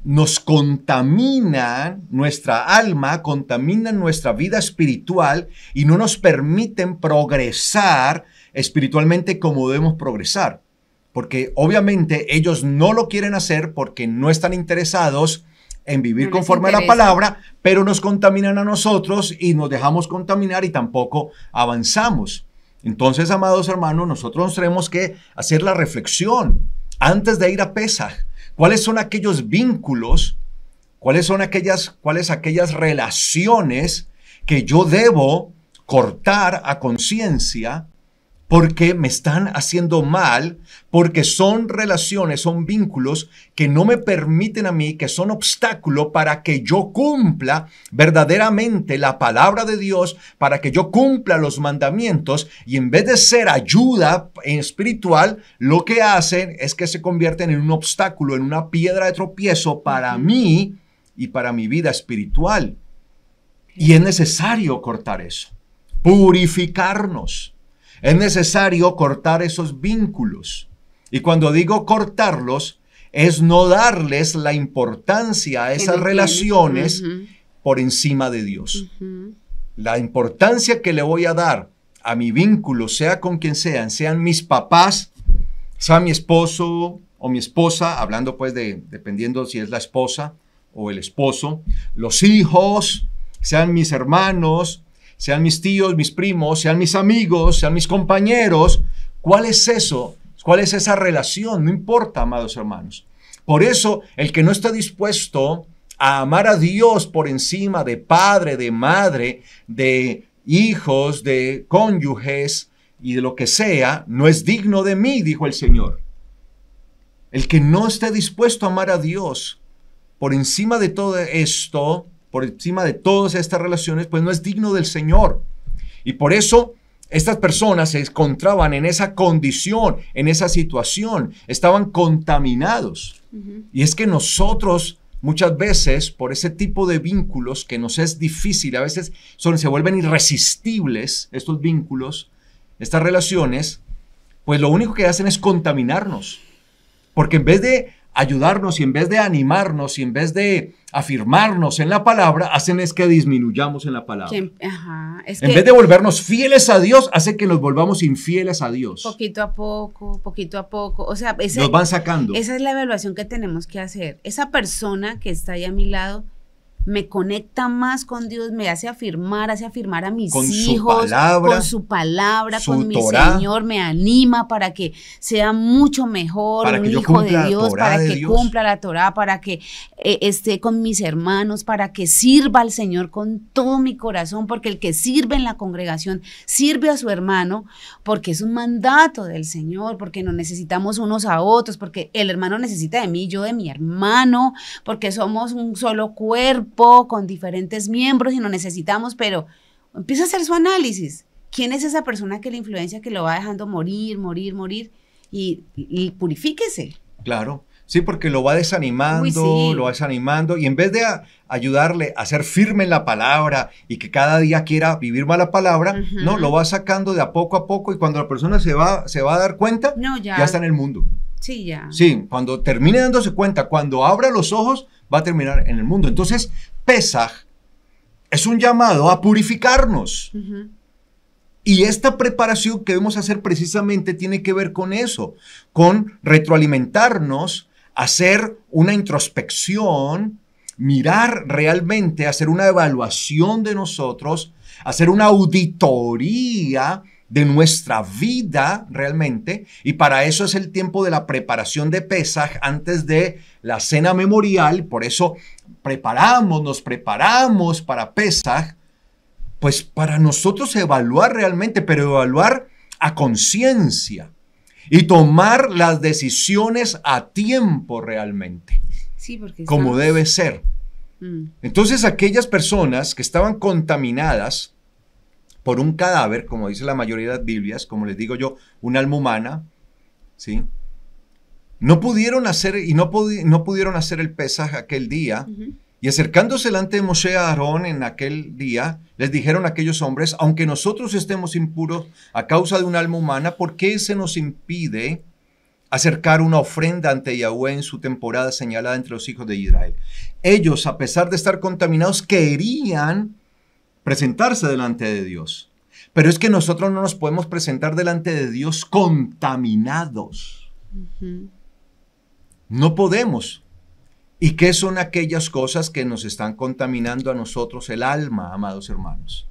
nos contaminan nuestra alma, contaminan nuestra vida espiritual y no nos permiten progresar espiritualmente como debemos progresar? Porque obviamente ellos no lo quieren hacer porque no están interesados en vivir conforme a la palabra, pero nos contaminan a nosotros y nos dejamos contaminar y tampoco avanzamos. Entonces, amados hermanos, nosotros tenemos que hacer la reflexión antes de ir a Pesaj. ¿Cuáles son aquellos vínculos? ¿Cuáles son aquellas relaciones que yo debo cortar a conciencia? Porque me están haciendo mal, porque son relaciones, son vínculos que no me permiten a mí, que son obstáculo para que yo cumpla verdaderamente la palabra de Dios, para que yo cumpla los mandamientos, y en vez de ser ayuda espiritual, lo que hacen es que se convierten en un obstáculo, en una piedra de tropiezo para mí y para mi vida espiritual. Y es necesario cortar eso, purificarnos. Es necesario cortar esos vínculos. Y cuando digo cortarlos, es no darles la importancia a esas relaciones por encima de Dios. La importancia que le voy a dar a mi vínculo, sea con quien sean mis papás, sea mi esposo o mi esposa, hablando pues dependiendo si es la esposa o el esposo, los hijos, sean mis hermanos, sean mis tíos, mis primos, sean mis amigos, sean mis compañeros. ¿Cuál es eso? ¿Cuál es esa relación? No importa, amados hermanos. Por eso, el que no está dispuesto a amar a Dios por encima de padre, de madre, de hijos, de cónyuges y de lo que sea, no es digno de mí, dijo el Señor. El que no esté dispuesto a amar a Dios por encima de todo esto, por encima de todas estas relaciones, pues no es digno del Señor. Y por eso estas personas se encontraban en esa condición, en esa situación, estaban contaminados. Y es que nosotros muchas veces, por ese tipo de vínculos que nos es difícil, a veces se vuelven irresistibles estos vínculos, estas relaciones, pues lo único que hacen es contaminarnos. Porque en vez de ayudarnos y en vez de animarnos y en vez de afirmarnos en la palabra, hacen es que disminuyamos en la palabra. En vez de volvernos fieles a Dios, hace que nos volvamos infieles a Dios. Poquito a poco. O sea, nos van sacando. Esa es la evaluación que tenemos que hacer. Esa persona que está ahí a mi lado, me conecta más con Dios, me hace afirmar a mis con hijos, con su palabra, con mi Torá, Señor, me anima para que sea mucho mejor para un que yo hijo de cumpla la Dios, Torá para de que Dios. cumpla la Torá, para que esté con mis hermanos, para que sirva al Señor con todo mi corazón, porque el que sirve en la congregación sirve a su hermano, porque es un mandato del Señor, porque nos necesitamos unos a otros, porque el hermano necesita de mí, yo de mi hermano, porque somos un solo cuerpo con diferentes miembros y nos necesitamos, pero empieza a hacer su análisis. ¿Quién es esa persona que la influencia, que lo va dejando morir y purifíquese? Claro, sí, porque lo va desanimando, Sí. lo va desanimando, y en vez de ayudarle a ser firme en la palabra y que cada día quiera vivir más la palabra, no, lo va sacando de a poco, y cuando la persona se va a dar cuenta, No, ya está en el mundo. Sí, ya. Sí, cuando termine dándose cuenta, cuando abra los ojos, va a terminar en el mundo. Entonces, Pesaj es un llamado a purificarnos. Y esta preparación que debemos hacer precisamente tiene que ver con eso, con retroalimentarnos, hacer una introspección, mirar realmente, hacer una evaluación de nosotros, hacer una auditoría de nuestra vida realmente, y para eso es el tiempo de la preparación de Pesaj antes de la cena memorial. Por eso nos preparamos para Pesaj, pues para nosotros evaluar realmente, pero evaluar a conciencia y tomar las decisiones a tiempo realmente, Sí, porque como debe ser. Entonces, aquellas personas que estaban contaminadas por un cadáver, como dice la mayoría de las Biblias, como les digo yo, un alma humana, ¿sí? No pudieron hacer el Pesaj aquel día. Y acercándose delante de Moshe y Aarón en aquel día, les dijeron a aquellos hombres: aunque nosotros estemos impuros a causa de un alma humana, ¿por qué se nos impide acercar una ofrenda ante Yahweh en su temporada señalada entre los hijos de Israel? Ellos, a pesar de estar contaminados, querían presentarse delante de Dios. Pero es que nosotros no nos podemos presentar delante de Dios contaminados. No podemos. ¿Y qué son aquellas cosas que nos están contaminando a nosotros el alma, amados hermanos?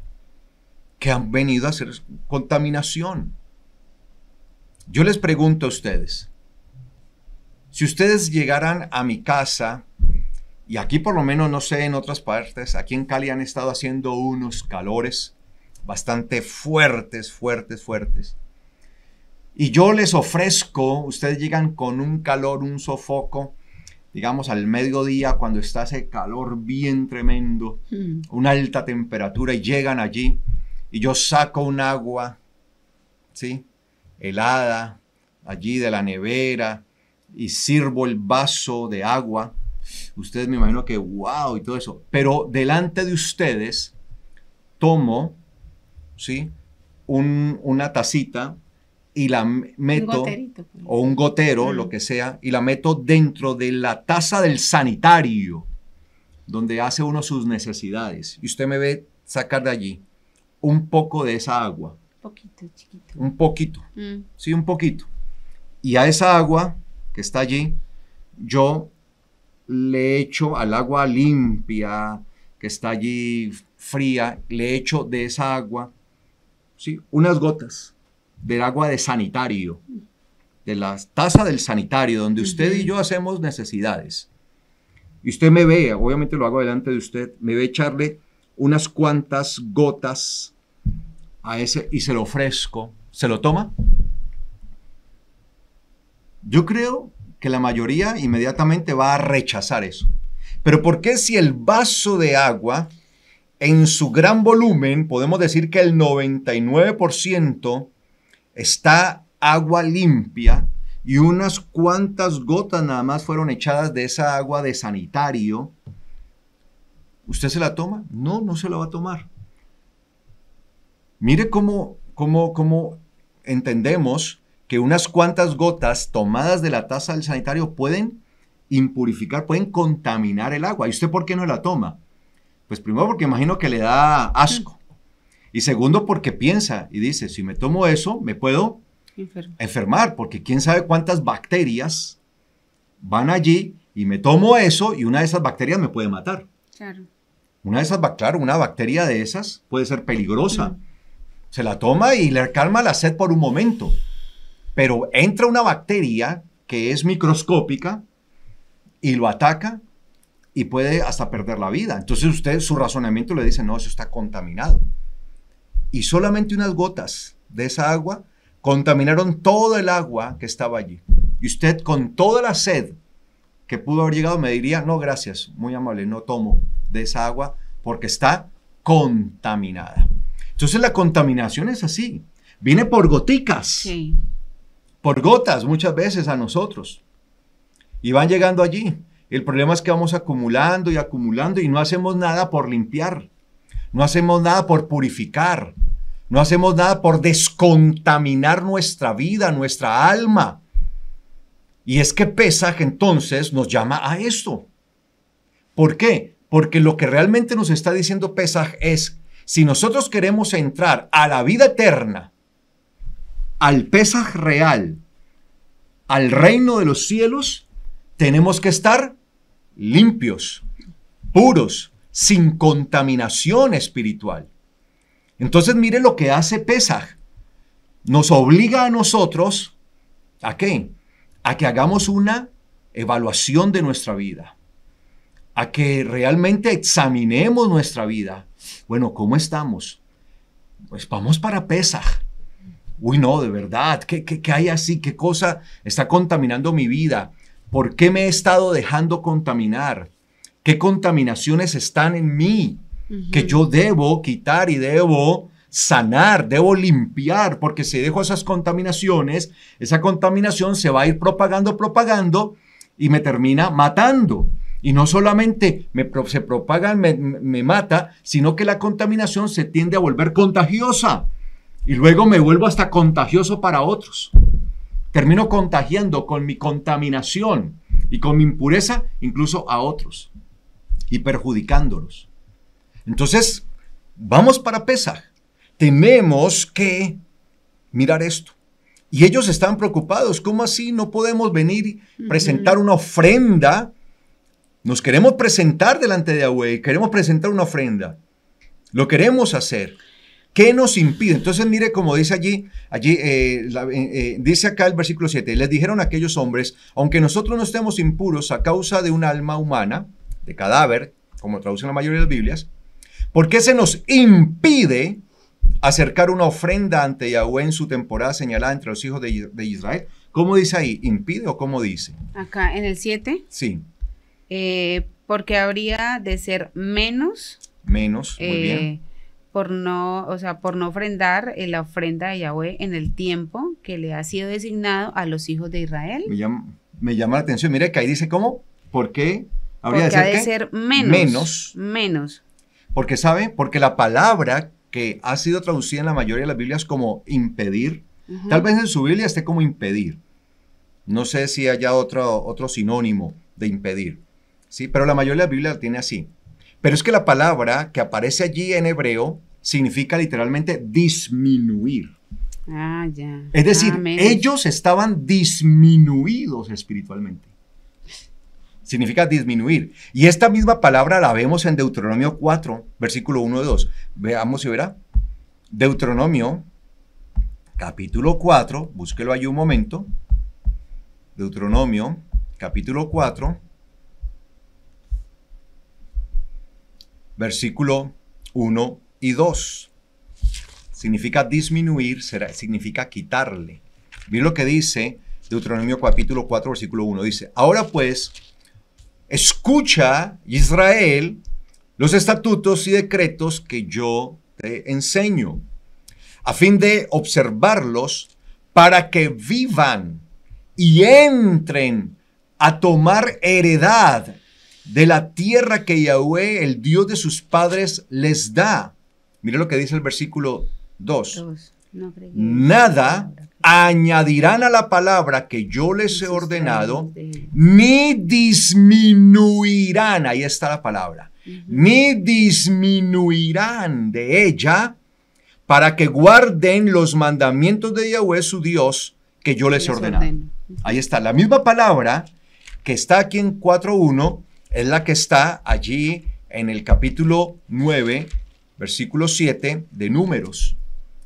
Que han venido a hacer contaminación. Yo les pregunto a ustedes, si ustedes llegaran a mi casa, y aquí por lo menos, no sé, en otras partes, aquí en Cali han estado haciendo unos calores bastante fuertes, y yo les ofrezco, ustedes llegan con un calor, un sofoco, digamos al mediodía, cuando está ese calor bien tremendo, una alta temperatura, y llegan allí, y yo saco un agua, ¿sí?, helada, allí de la nevera, y sirvo el vaso de agua. Ustedes me imagino que wow y todo eso, pero delante de ustedes tomo, ¿sí?, una tacita y la meto, o un gotero, lo que sea, y la meto dentro de la taza del sanitario, donde hace uno sus necesidades. Y usted me ve sacar de allí un poco de esa agua. Poquito, chiquito. Un poquito, sí, un poquito. Y a esa agua que está allí, yo le echo al agua limpia, que está allí fría, le echo de esa agua, ¿sí?, unas gotas del agua de sanitario, de la taza del sanitario, donde usted y yo hacemos necesidades. Y usted me ve, obviamente lo hago delante de usted, me ve echarle unas cuantas gotas a ese y se lo ofrezco. ¿Se lo toma? Yo creo que la mayoría inmediatamente va a rechazar eso. Pero ¿por qué, si el vaso de agua, en su gran volumen, podemos decir que el 99% está agua limpia y unas cuantas gotas nada más fueron echadas de esa agua de sanitario, usted se la toma? No, no se la va a tomar. Mire cómo entendemos que unas cuantas gotas tomadas de la taza del sanitario pueden impurificar, pueden contaminar el agua. ¿Y usted por qué no la toma? Pues primero porque imagino que le da asco. Y segundo porque piensa y dice, si me tomo eso, me puedo enfermar, porque quién sabe cuántas bacterias van allí y me tomo eso y una de esas bacterias me puede matar. Claro. Una de esas, claro, una bacteria de esas puede ser peligrosa. Se la toma y le calma la sed por un momento. Pero entra una bacteria que es microscópica y lo ataca y puede hasta perder la vida. Entonces usted, su razonamiento le dice, no, eso está contaminado. Y solamente unas gotas de esa agua contaminaron todo el agua que estaba allí. Y usted, con toda la sed que pudo haber llegado, me diría, no, gracias, muy amable, no tomo de esa agua porque está contaminada. Entonces la contaminación es así, viene por goticas, Sí. por gotas muchas veces a nosotros. Y van llegando allí. El problema es que vamos acumulando y acumulando y no hacemos nada por limpiar. No hacemos nada por purificar. No hacemos nada por descontaminar nuestra vida, nuestra alma. Y es que Pesaj entonces nos llama a esto. ¿Por qué? Porque lo que realmente nos está diciendo Pesaj es, si nosotros queremos entrar a la vida eterna, al Pesaj real, al reino de los cielos, tenemos que estar limpios, puros, sin contaminación espiritual. Entonces mire lo que hace Pesaj. Nos obliga a nosotros, ¿a qué? A que hagamos una evaluación de nuestra vida. A que realmente examinemos nuestra vida. Bueno, ¿cómo estamos? Pues vamos para Pesaj. Uy, no, de verdad, ¿qué hay así? ¿Qué cosa está contaminando mi vida? ¿Por qué me he estado dejando contaminar? ¿Qué contaminaciones están en mí? Que yo debo quitar y debo sanar, debo limpiar, porque si dejo esas contaminaciones, esa contaminación se va a ir propagando y me termina matando. Y no solamente se propaga, me mata, sino que la contaminación se tiende a volver contagiosa. Y luego me vuelvo hasta contagioso para otros. Termino contagiando con mi contaminación y con mi impureza incluso a otros y perjudicándolos. Entonces, vamos para Pesaj. Tenemos que mirar esto. Y ellos están preocupados. ¿Cómo así no podemos venir y presentar una ofrenda? Nos queremos presentar delante de Yahweh, queremos presentar una ofrenda. Lo queremos hacer. ¿Qué nos impide? Entonces mire como dice allí dice acá el versículo 7, les dijeron a aquellos hombres, aunque nosotros no estemos impuros a causa de un alma humana, de cadáver, como traducen la mayoría de las Biblias, ¿por qué se nos impide acercar una ofrenda ante Yahweh en su temporada señalada entre los hijos de Israel? ¿Cómo dice ahí? ¿Impide o cómo dice? Acá en el 7. Sí. Porque habría de ser menos. Menos, muy bien. Por no ofrendar la ofrenda de Yahweh en el tiempo que le ha sido designado a los hijos de Israel. Me llama la atención. Mire que ahí dice ¿cómo? ¿Por qué? Habría porque de ser, ha de ¿qué? ser menos. Menos. Porque, ¿sabe? Porque la palabra que ha sido traducida en la mayoría de las Biblias como impedir, tal vez en su Biblia esté como impedir. No sé si haya otro sinónimo de impedir. ¿Sí? Pero la mayoría de la Biblia la tiene así. Pero es que la palabra que aparece allí en hebreo significa literalmente disminuir. Ah, ya. Es decir, ellos estaban disminuidos espiritualmente. Significa disminuir. Y esta misma palabra la vemos en Deuteronomio 4, versículo 1 y 2. Veamos si verá. Deuteronomio, capítulo 4, búsquelo allí un momento. Deuteronomio, capítulo 4. Versículo 1 y 2. Significa disminuir, significa quitarle. Miren lo que dice Deuteronomio capítulo 4, versículo 1. Dice, ahora pues, escucha, Israel, los estatutos y decretos que yo te enseño, a fin de observarlos para que vivan y entren a tomar heredad de la tierra que Yahweh, el Dios de sus padres, les da. Mire lo que dice el versículo 2. Nada añadirán a la palabra que yo les he ordenado, ni disminuirán, ahí está la palabra, ni disminuirán de ella, para que guarden los mandamientos de Yahweh su Dios, que yo les he ordenado. Ahí está, la misma palabra que está aquí en 4.1, es la que está allí en el capítulo 9, versículo 7 de Números.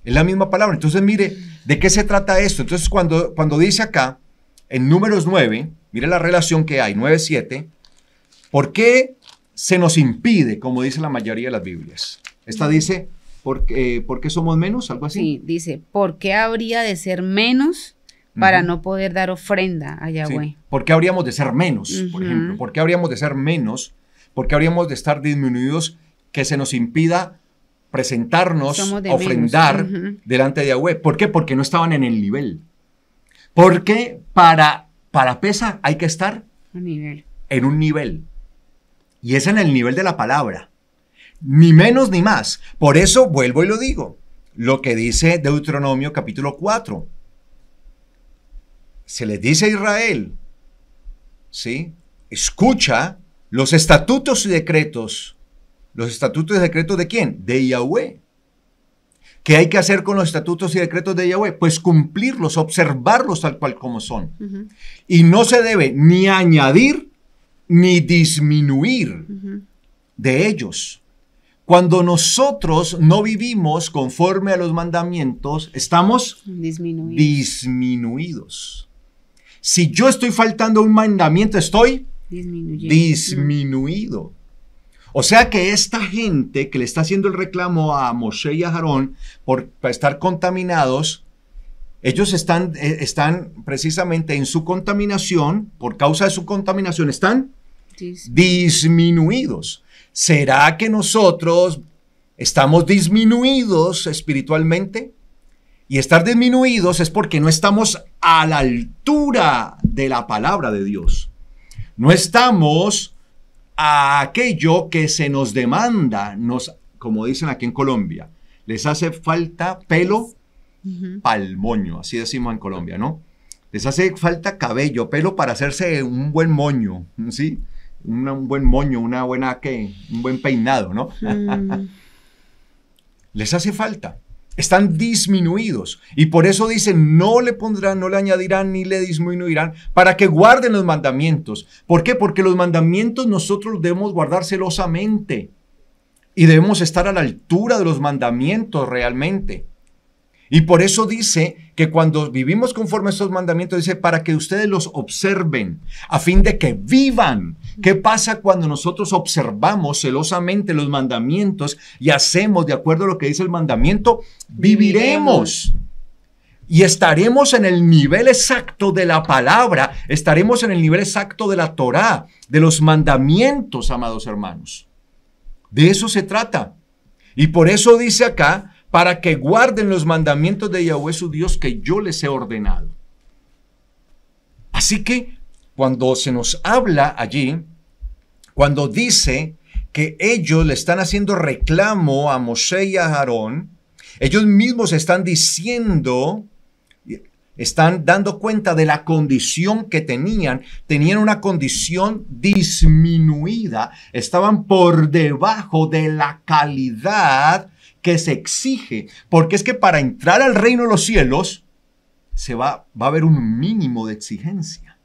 Es la misma palabra. Entonces, mire, ¿de qué se trata esto? Entonces, cuando dice acá, en Números 9, mire la relación que hay, 9:7, ¿por qué se nos impide, como dice la mayoría de las Biblias? Esta dice, ¿por qué somos menos? Algo así. Sí, dice, ¿por qué habría de ser menos para no poder dar ofrenda a Yahweh? Sí. ¿Por qué habríamos de ser menos, por ejemplo? ¿Por qué habríamos de ser menos? ¿Por qué habríamos de estar disminuidos que se nos impida presentarnos, ofrendar delante de Yahweh? ¿Por qué? Porque no estaban en el nivel. Porque para pesa hay que estar en un nivel. Y es en el nivel de la palabra. Ni menos ni más. Por eso vuelvo y lo digo. Lo que dice Deuteronomio capítulo 4. Se les dice a Israel, ¿sí? Escucha los estatutos y decretos. ¿Los estatutos y decretos de quién? De Yahweh. ¿Qué hay que hacer con los estatutos y decretos de Yahweh? Pues cumplirlos, observarlos tal cual como son. Y no se debe ni añadir ni disminuir de ellos. Cuando nosotros no vivimos conforme a los mandamientos, estamos disminuidos. Si yo estoy faltando a un mandamiento, estoy disminuido. O sea que esta gente que le está haciendo el reclamo a Moshe y a Aarón por estar contaminados, ellos están precisamente en su contaminación, por causa de su contaminación, están disminuidos. ¿Será que nosotros estamos disminuidos espiritualmente? Y estar disminuidos es porque no estamos a la altura de la palabra de Dios. No estamos a aquello que se nos demanda, como dicen aquí en Colombia, les hace falta pelo pa'l moño, así decimos en Colombia, ¿no? Les hace falta cabello, pelo para hacerse un buen moño, ¿sí? Un buen moño, un buen peinado, ¿no? Les hace falta. Están disminuidos. Y por eso dicen, no le pondrán, no le añadirán, ni le disminuirán, para que guarden los mandamientos. ¿Por qué? Porque los mandamientos nosotros debemos guardar celosamente. Y debemos estar a la altura de los mandamientos realmente. Y por eso dice que cuando vivimos conforme a estos mandamientos, dice, para que ustedes los observen, a fin de que vivan. ¿Qué pasa cuando nosotros observamos celosamente los mandamientos y hacemos de acuerdo a lo que dice el mandamiento? Viviremos. Y estaremos en el nivel exacto de la palabra, estaremos en el nivel exacto de la Torá, de los mandamientos, amados hermanos. De eso se trata. Y por eso dice acá, para que guarden los mandamientos de Yahweh su Dios que yo les he ordenado. Así que cuando se nos habla allí, cuando dice que ellos le están haciendo reclamo a Moshe y a Aarón, ellos mismos están diciendo, están dando cuenta de la condición que tenían una condición disminuida, estaban por debajo de la calidad que se exige, porque es que para entrar al reino de los cielos va a haber un mínimo de exigencia.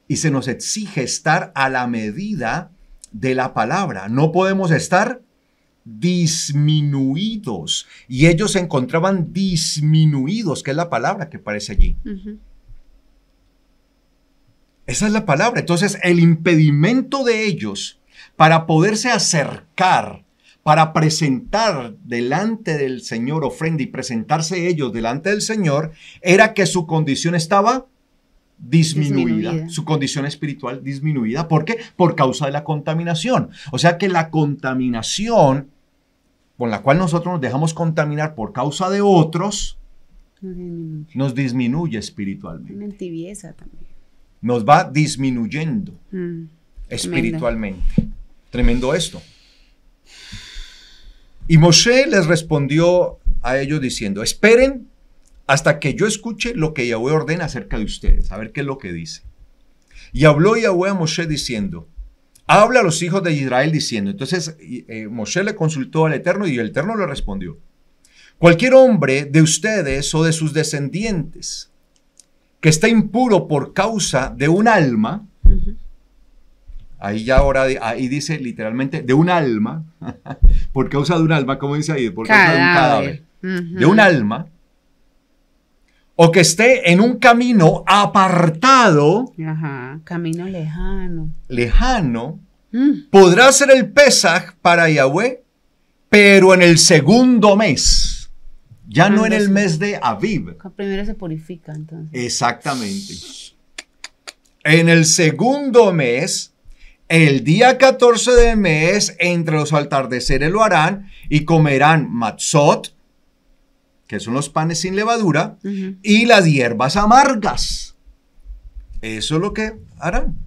Y se nos exige estar a la medida de la palabra. No podemos estar disminuidos. Y ellos se encontraban disminuidos, que es la palabra que aparece allí. Esa es la palabra. Entonces, el impedimento de ellos para poderse acercar, para presentar delante del Señor ofrenda y presentarse ellos delante del Señor, era que su condición estaba disminuida, su condición espiritual disminuida. ¿Por qué? Por causa de la contaminación. O sea que la contaminación con la cual nosotros nos dejamos contaminar por causa de otros, nos disminuye espiritualmente. Una tibieza también. Nos va disminuyendo espiritualmente. Tremendo esto. Y Moshe les respondió a ellos diciendo, esperen hasta que yo escuche lo que Yahweh ordena acerca de ustedes, a ver qué es lo que dice. Y habló Yahweh a Moshe diciendo, habla a los hijos de Israel diciendo, entonces Moshe le consultó al Eterno y el Eterno le respondió, cualquier hombre de ustedes o de sus descendientes que esté impuro por causa de un alma, Ahí ya ahora, ahí dice literalmente de un alma. ¿Por causa de un alma? ¿Cómo dice ahí? Por causa de un cadáver. De un alma. O que esté en un camino apartado. Ajá, camino lejano. Lejano. Podrá ser el Pesaj para Yahweh, pero en el segundo mes. Ya no en el mes de Aviv. Primero se purifica, entonces. Exactamente. En el segundo mes, el día 14 del mes, entre los atardeceres lo harán y comerán matzot, que son los panes sin levadura, y las hierbas amargas. Eso es lo que harán.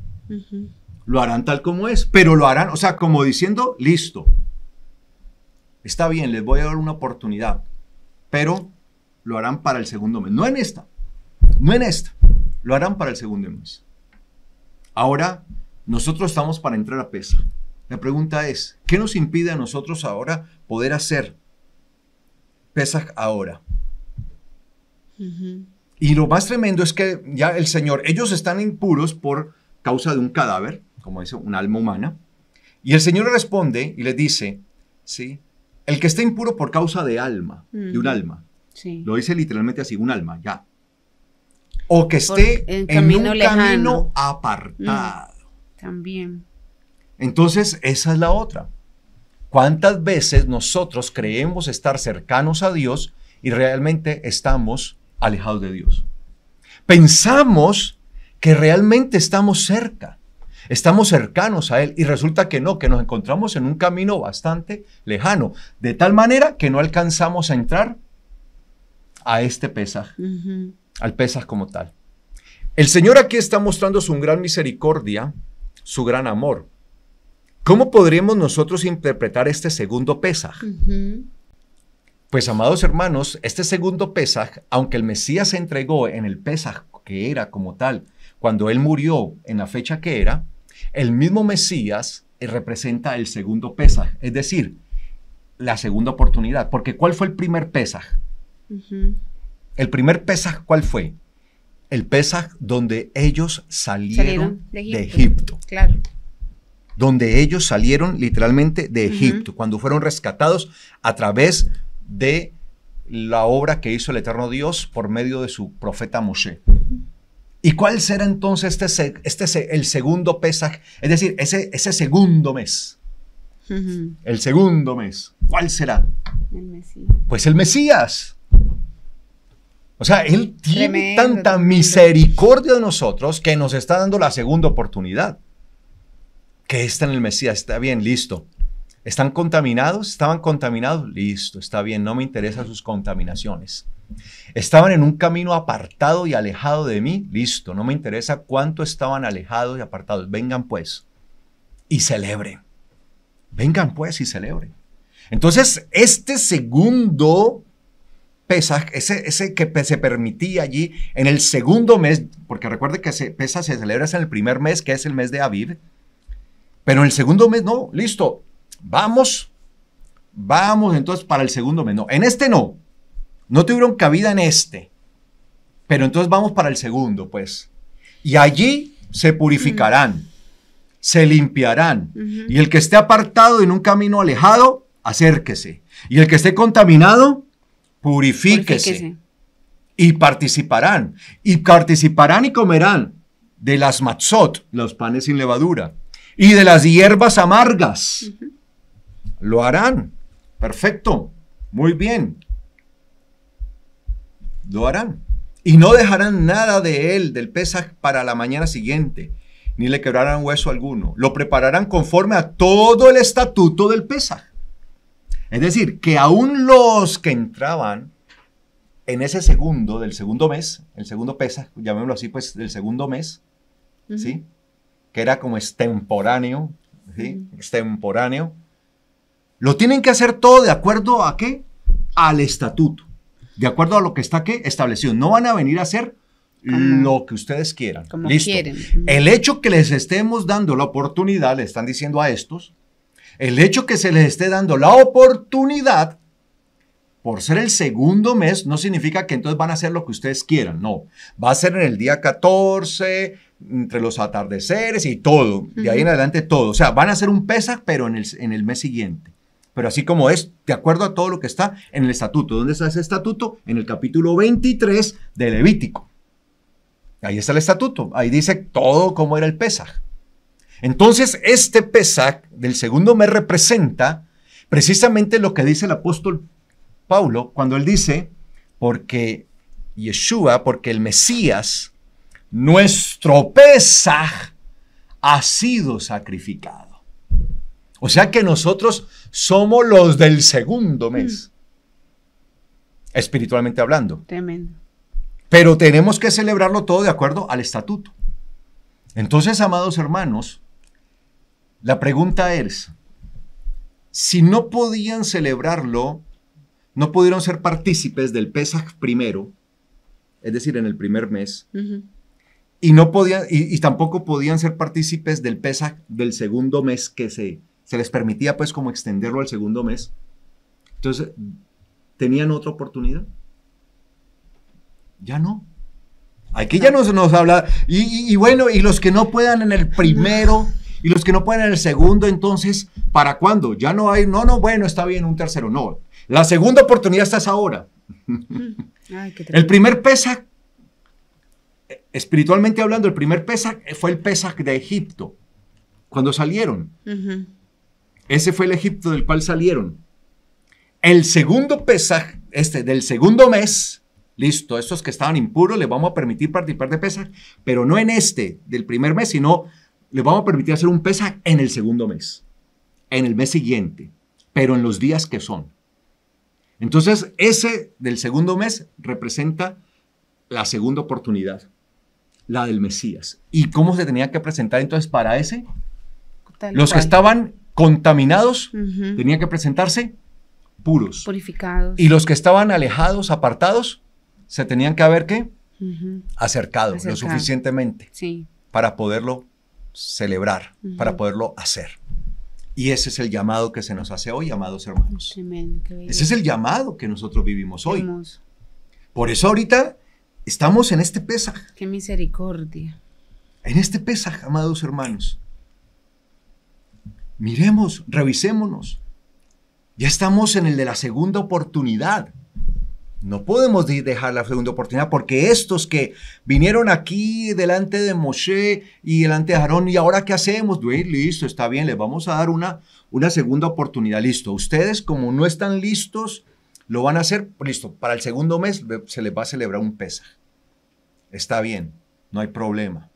Lo harán tal como es, pero lo harán, o sea, como diciendo, listo. Está bien, les voy a dar una oportunidad, pero lo harán para el segundo mes. No en esta, lo harán para el segundo mes. Ahora, nosotros estamos para entrar a Pesaj. La pregunta es, ¿qué nos impide a nosotros ahora poder hacer Pesaj ahora? Y lo más tremendo es que ya el Señor, ellos están impuros por causa de un cadáver, como dice, un alma humana, y el Señor responde y les dice, ¿sí? El que esté impuro por causa de alma, de un alma, sí. Lo dice literalmente así, un alma, ya. O que esté en un camino apartado. También. Entonces, esa es la otra. ¿Cuántas veces nosotros creemos estar cercanos a Dios y realmente estamos alejados de Dios? Pensamos que realmente estamos cerca, estamos cercanos a Él y resulta que no, que nos encontramos en un camino bastante lejano, de tal manera que no alcanzamos a entrar a este Pesaj, al Pesaj como tal. El Señor aquí está mostrando su gran misericordia, su gran amor. ¿Cómo podríamos nosotros interpretar este segundo Pesaj? Pues, amados hermanos, este segundo Pesaj, aunque el Mesías se entregó en el Pesaj que era como tal, cuando Él murió en la fecha que era, el mismo Mesías representa el segundo Pesaj, es decir, la segunda oportunidad. Porque ¿cuál fue el primer Pesaj? El primer Pesaj, ¿cuál fue? El Pesaj donde ellos salieron de Egipto. Claro. Donde ellos salieron literalmente de Egipto, cuando fueron rescatados a través de la obra que hizo el eterno Dios por medio de su profeta Moshe. ¿Y cuál será entonces el segundo Pesaj? Es decir, ese segundo mes. El segundo mes. ¿Cuál será? El Mesías. Pues el Mesías. O sea, Él tiene tanta tremendo. misericordia de nosotros que nos está dando la segunda oportunidad. Que está en el Mesías. Está bien, listo. ¿Están contaminados? ¿Estaban contaminados? Listo, está bien, no me interesan sus contaminaciones. ¿Estaban en un camino apartado y alejado de mí? Listo, no me interesa cuánto estaban alejados y apartados. Vengan pues y celebren. Vengan pues y celebren. Entonces, este segundo Pesaj, ese que se permitía allí en el segundo mes, porque recuerde que Pesaj se celebra en el primer mes, que es el mes de Aviv, pero en el segundo mes no, listo. Vamos entonces para el segundo mes. No, en este no tuvieron cabida en este, pero entonces vamos para el segundo, pues. Y allí se purificarán, se limpiarán, y el que esté apartado en un camino alejado, acérquese. Y el que esté contaminado, purifíquese. Y participarán y comerán de las matzot, los panes sin levadura, y de las hierbas amargas. Lo harán. Perfecto. Muy bien. Lo harán. Y no dejarán nada de él, del Pesaj, para la mañana siguiente, ni le quebrarán hueso alguno. Lo prepararán conforme a todo el estatuto del Pesaj. Es decir, que aún los que entraban en ese del segundo mes, el segundo Pesaj, llamémoslo así, pues, del segundo mes, ¿sí? Que era como extemporáneo, ¿sí? Extemporáneo. Lo tienen que hacer todo de acuerdo a ¿qué? Al estatuto. De acuerdo a lo que está ¿qué? Establecido. No van a venir a hacer lo que ustedes quieran. Como Listo. quieren. El hecho que les estemos dando la oportunidad, le están diciendo a estos, el hecho que se les esté dando la oportunidad, por ser el segundo mes, no significa que entonces van a hacer lo que ustedes quieran. No. Va a ser en el día 14, entre los atardeceres y todo, de ahí en adelante todo. O sea, van a hacer un Pesaj, pero en el mes siguiente. Pero así como es, de acuerdo a todo lo que está en el estatuto. ¿Dónde está ese estatuto? En el capítulo 23 de Levítico. Ahí está el estatuto. Ahí dice todo cómo era el Pesaj. Entonces, este Pesaj del segundo mes representa precisamente lo que dice el apóstol Pablo cuando él dice, porque Yeshua, porque el Mesías, nuestro Pesaj, ha sido sacrificado. O sea que nosotros somos los del segundo mes, espiritualmente hablando. Tremendo. Pero tenemos que celebrarlo todo de acuerdo al estatuto. Entonces, amados hermanos, la pregunta es, si no podían celebrarlo, no pudieron ser partícipes del Pesaj primero, es decir, en el primer mes, y no podían, y tampoco podían ser partícipes del Pesaj del segundo mes, que se les permitía pues como extenderlo al segundo mes. Entonces, ¿tenían otra oportunidad? Ya no. Aquí ya nos habla, y bueno, y los que no puedan en el primero, y los que no puedan en el segundo, entonces, ¿para cuándo? Ya no hay, no, bueno, está bien, un tercero, no. La segunda oportunidad está ahora. Ay, qué El primer Pesaj, espiritualmente hablando, el primer Pesaj fue el Pesaj de Egipto, cuando salieron. Ese fue el Egipto del cual salieron. El segundo Pesaj, del segundo mes, listo, estos que estaban impuros les vamos a permitir participar de Pesaj, pero no en del primer mes, sino les vamos a permitir hacer un Pesaj en el segundo mes, en el mes siguiente, pero en los días que son. Entonces, ese del segundo mes representa la segunda oportunidad, la del Mesías. ¿Y cómo se tenía que presentar entonces para ese? Los que estaban contaminados tenían que presentarse puros. Purificados. Y los que estaban alejados, apartados, se tenían que haber, ¿qué? Acercado lo suficientemente para poderlo celebrar, para poderlo hacer. Y ese es el llamado que se nos hace hoy, amados hermanos. Tremendo, ese es el llamado que nosotros vivimos hoy. Hermoso. Por eso ahorita estamos en este Pesaj. Qué misericordia. En este Pesaj, amados hermanos. Miremos, revisémonos. Ya estamos en el de la segunda oportunidad. No podemos dejar la segunda oportunidad porque estos que vinieron aquí delante de Moshe y delante de Aarón, ¿y ahora qué hacemos? Listo, está bien, les vamos a dar una segunda oportunidad. Listo, ustedes como no están listos, lo van a hacer, listo, para el segundo mes se les va a celebrar un Pesaj. Está bien, no hay problema.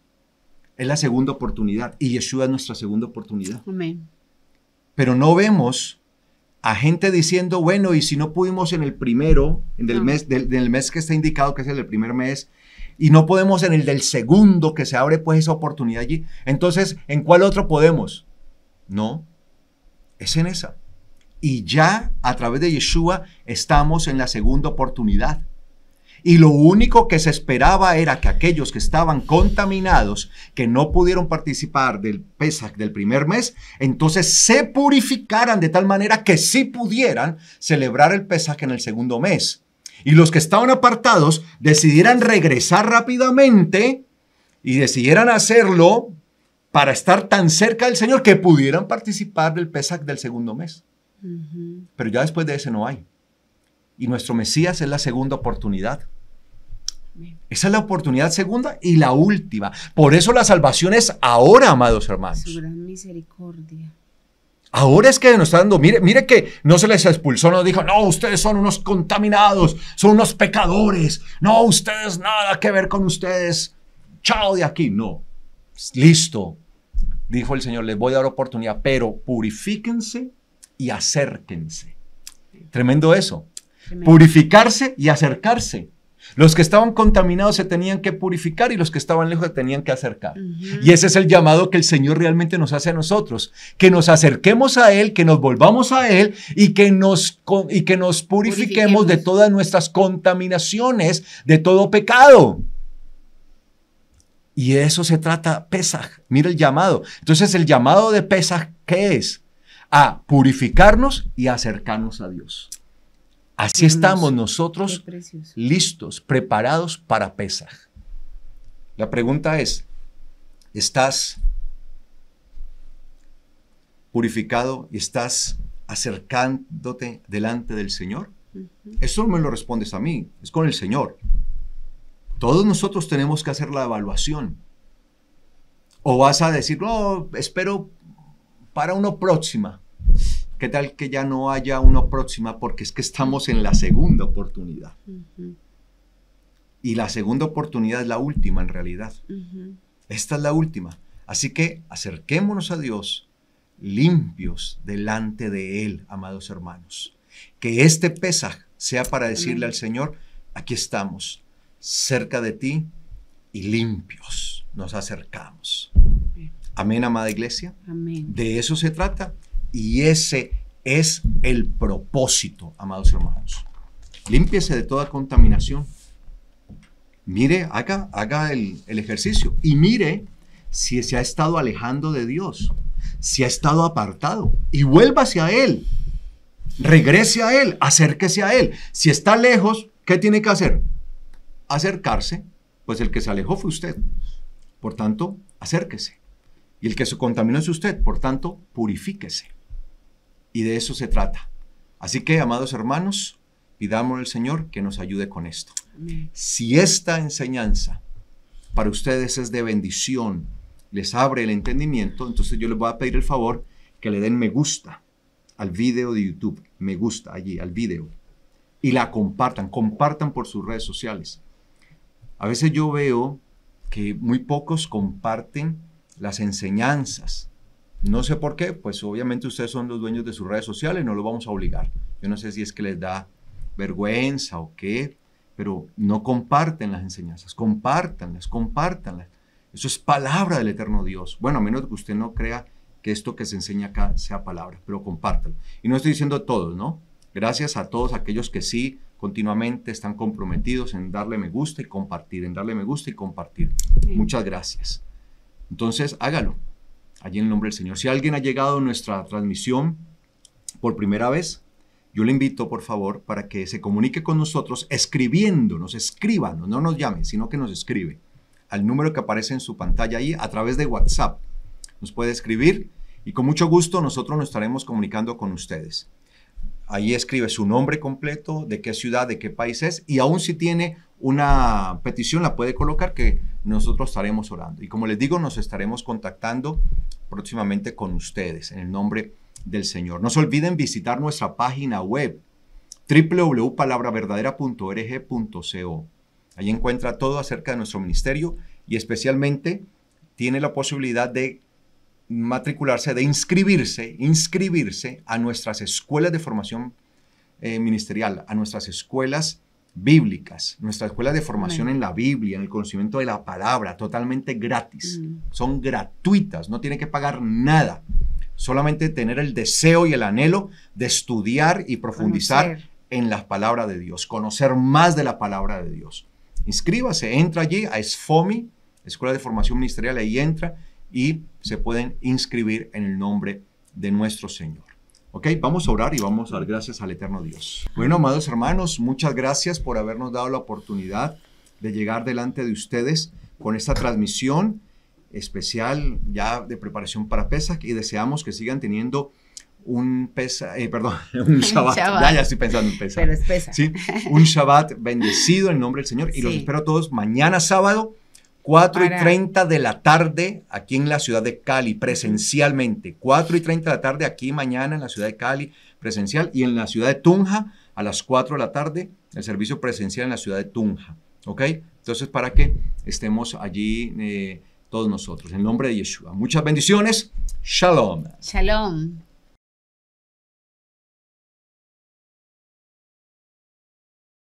Es la segunda oportunidad y Yeshua es nuestra segunda oportunidad. Amén. Pero no vemos a gente diciendo, bueno, y si no pudimos en el primero, en el mes, del mes que está indicado, que es el del primer mes, y no podemos en el del segundo, que se abre pues esa oportunidad allí, entonces, ¿en cuál otro podemos? No, es en esa. Y ya a través de Yeshua estamos en la segunda oportunidad. Y lo único que se esperaba era que aquellos que estaban contaminados, que no pudieron participar del Pesaj del primer mes, entonces se purificaran de tal manera que sí pudieran celebrar el Pesaj en el segundo mes. Y los que estaban apartados decidieran regresar rápidamente y decidieran hacerlo para estar tan cerca del Señor que pudieran participar del Pesaj del segundo mes. Pero ya después de ese no hay. Y nuestro Mesías es la segunda oportunidad. Esa es la oportunidad segunda y la última. Por eso la salvación es ahora, amados hermanos. Su gran misericordia. Ahora es que nos está dando, mire que no se les expulsó, no dijo, no, ustedes son unos contaminados, son unos pecadores, no, ustedes nada que ver con ustedes, chao de aquí. No, listo, dijo el Señor, les voy a dar oportunidad, pero purifíquense y acérquense. Tremendo eso. Purificarse y acercarse. Los que estaban contaminados se tenían que purificar y los que estaban lejos se tenían que acercar. Y ese es el llamado que el Señor realmente nos hace a nosotros. Que nos acerquemos a Él, que nos volvamos a Él y que nos purifiquemos de todas nuestras contaminaciones, de todo pecado. Y de eso se trata Pesaj. Mira el llamado. Entonces el llamado de Pesaj, ¿qué es? A purificarnos y acercarnos a Dios. Así estamos nosotros listos, preparados para Pesaj. La pregunta es, ¿Estás purificado y estás acercándote delante del Señor? Eso no me lo respondes a mí, es con el Señor. Todos nosotros tenemos que hacer la evaluación. O vas a decir, no, espero para una próxima. ¿Qué tal que ya no haya una próxima? Porque es que estamos en la segunda oportunidad. Y la segunda oportunidad es la última en realidad. Esta es la última. Así que acerquémonos a Dios limpios delante de Él, amados hermanos. Que este Pesaj sea para decirle al Señor, aquí estamos, cerca de ti y limpios nos acercamos. Amén, amada iglesia. Amén. De eso se trata y ese es el propósito, amados hermanos. Límpiese de toda contaminación. Mire, haga el ejercicio y mire si se ha estado alejando de Dios, si ha estado apartado y vuelva hacia Él. Regrese a Él, acérquese a Él. Si está lejos, ¿qué tiene que hacer? Acercarse, pues el que se alejó fue usted. Por tanto, acérquese. Y el que se contaminó es usted, por tanto, purifíquese. Y de eso se trata. Así que, amados hermanos, pidamos al Señor que nos ayude con esto. Amén. Si esta enseñanza para ustedes es de bendición, les abre el entendimiento, entonces yo les voy a pedir el favor que le den me gusta al video de YouTube, me gusta allí, al video, y la compartan por sus redes sociales. A veces yo veo que muy pocos comparten las enseñanzas. No sé por qué, pues obviamente ustedes son los dueños de sus redes sociales, no los vamos a obligar. Yo no sé si es que les da vergüenza o qué, pero no comparten las enseñanzas, compártanlas. Eso es palabra del eterno Dios. Bueno, a menos que usted no crea que esto que se enseña acá sea palabra, pero compártalo. Y no estoy diciendo todos, ¿no? Gracias a todos aquellos que sí continuamente están comprometidos en darle me gusta y compartir, Sí. Muchas gracias. Entonces, hágalo, allí en el nombre del Señor. Si alguien ha llegado a nuestra transmisión por primera vez, yo le invito, por favor, para que se comunique con nosotros escribiéndonos, escríbanos, no nos llame, sino que nos escribe al número que aparece en su pantalla ahí a través de WhatsApp. Nos puede escribir y con mucho gusto nosotros nos estaremos comunicando con ustedes. Ahí escribe su nombre completo, de qué ciudad, de qué país es, y aún si tiene una petición la puede colocar que nosotros estaremos orando. Y como les digo, nos estaremos contactando próximamente con ustedes en el nombre del Señor. No se olviden visitar nuestra página web www.palavraverdadera.org.co. Ahí encuentra todo acerca de nuestro ministerio y especialmente tiene la posibilidad de matricularse, de inscribirse a nuestras escuelas de formación ministerial, a nuestras escuelas bíblicas, nuestras escuelas de formación en la Biblia, en el conocimiento de la palabra, totalmente gratis. Son gratuitas, no tiene que pagar nada. Solamente tener el deseo y el anhelo de estudiar y profundizar en la palabra de Dios, conocer más de la palabra de Dios. Inscríbase, entra allí a SFOMI, Escuela de Formación Ministerial, ahí entra y se pueden inscribir en el nombre de nuestro Señor. Ok, vamos a orar y vamos a dar gracias al eterno Dios. Bueno, amados hermanos, muchas gracias por habernos dado la oportunidad de llegar delante de ustedes con esta transmisión especial ya de preparación para Pesaj y deseamos que sigan teniendo un Shabbat. Ya estoy pensando en Pesaj. Pero es Pesaj. ¿Sí? Un Shabbat bendecido en nombre del Señor y los espero a todos mañana sábado 4:30 de la tarde aquí en la ciudad de Cali, presencialmente. 4:30 de la tarde aquí mañana en la ciudad de Cali, presencial. Y en la ciudad de Tunja, a las 4 de la tarde, el servicio presencial en la ciudad de Tunja. ¿Ok? Entonces, para que estemos allí todos nosotros. En nombre de Yeshua. Muchas bendiciones. Shalom. Shalom.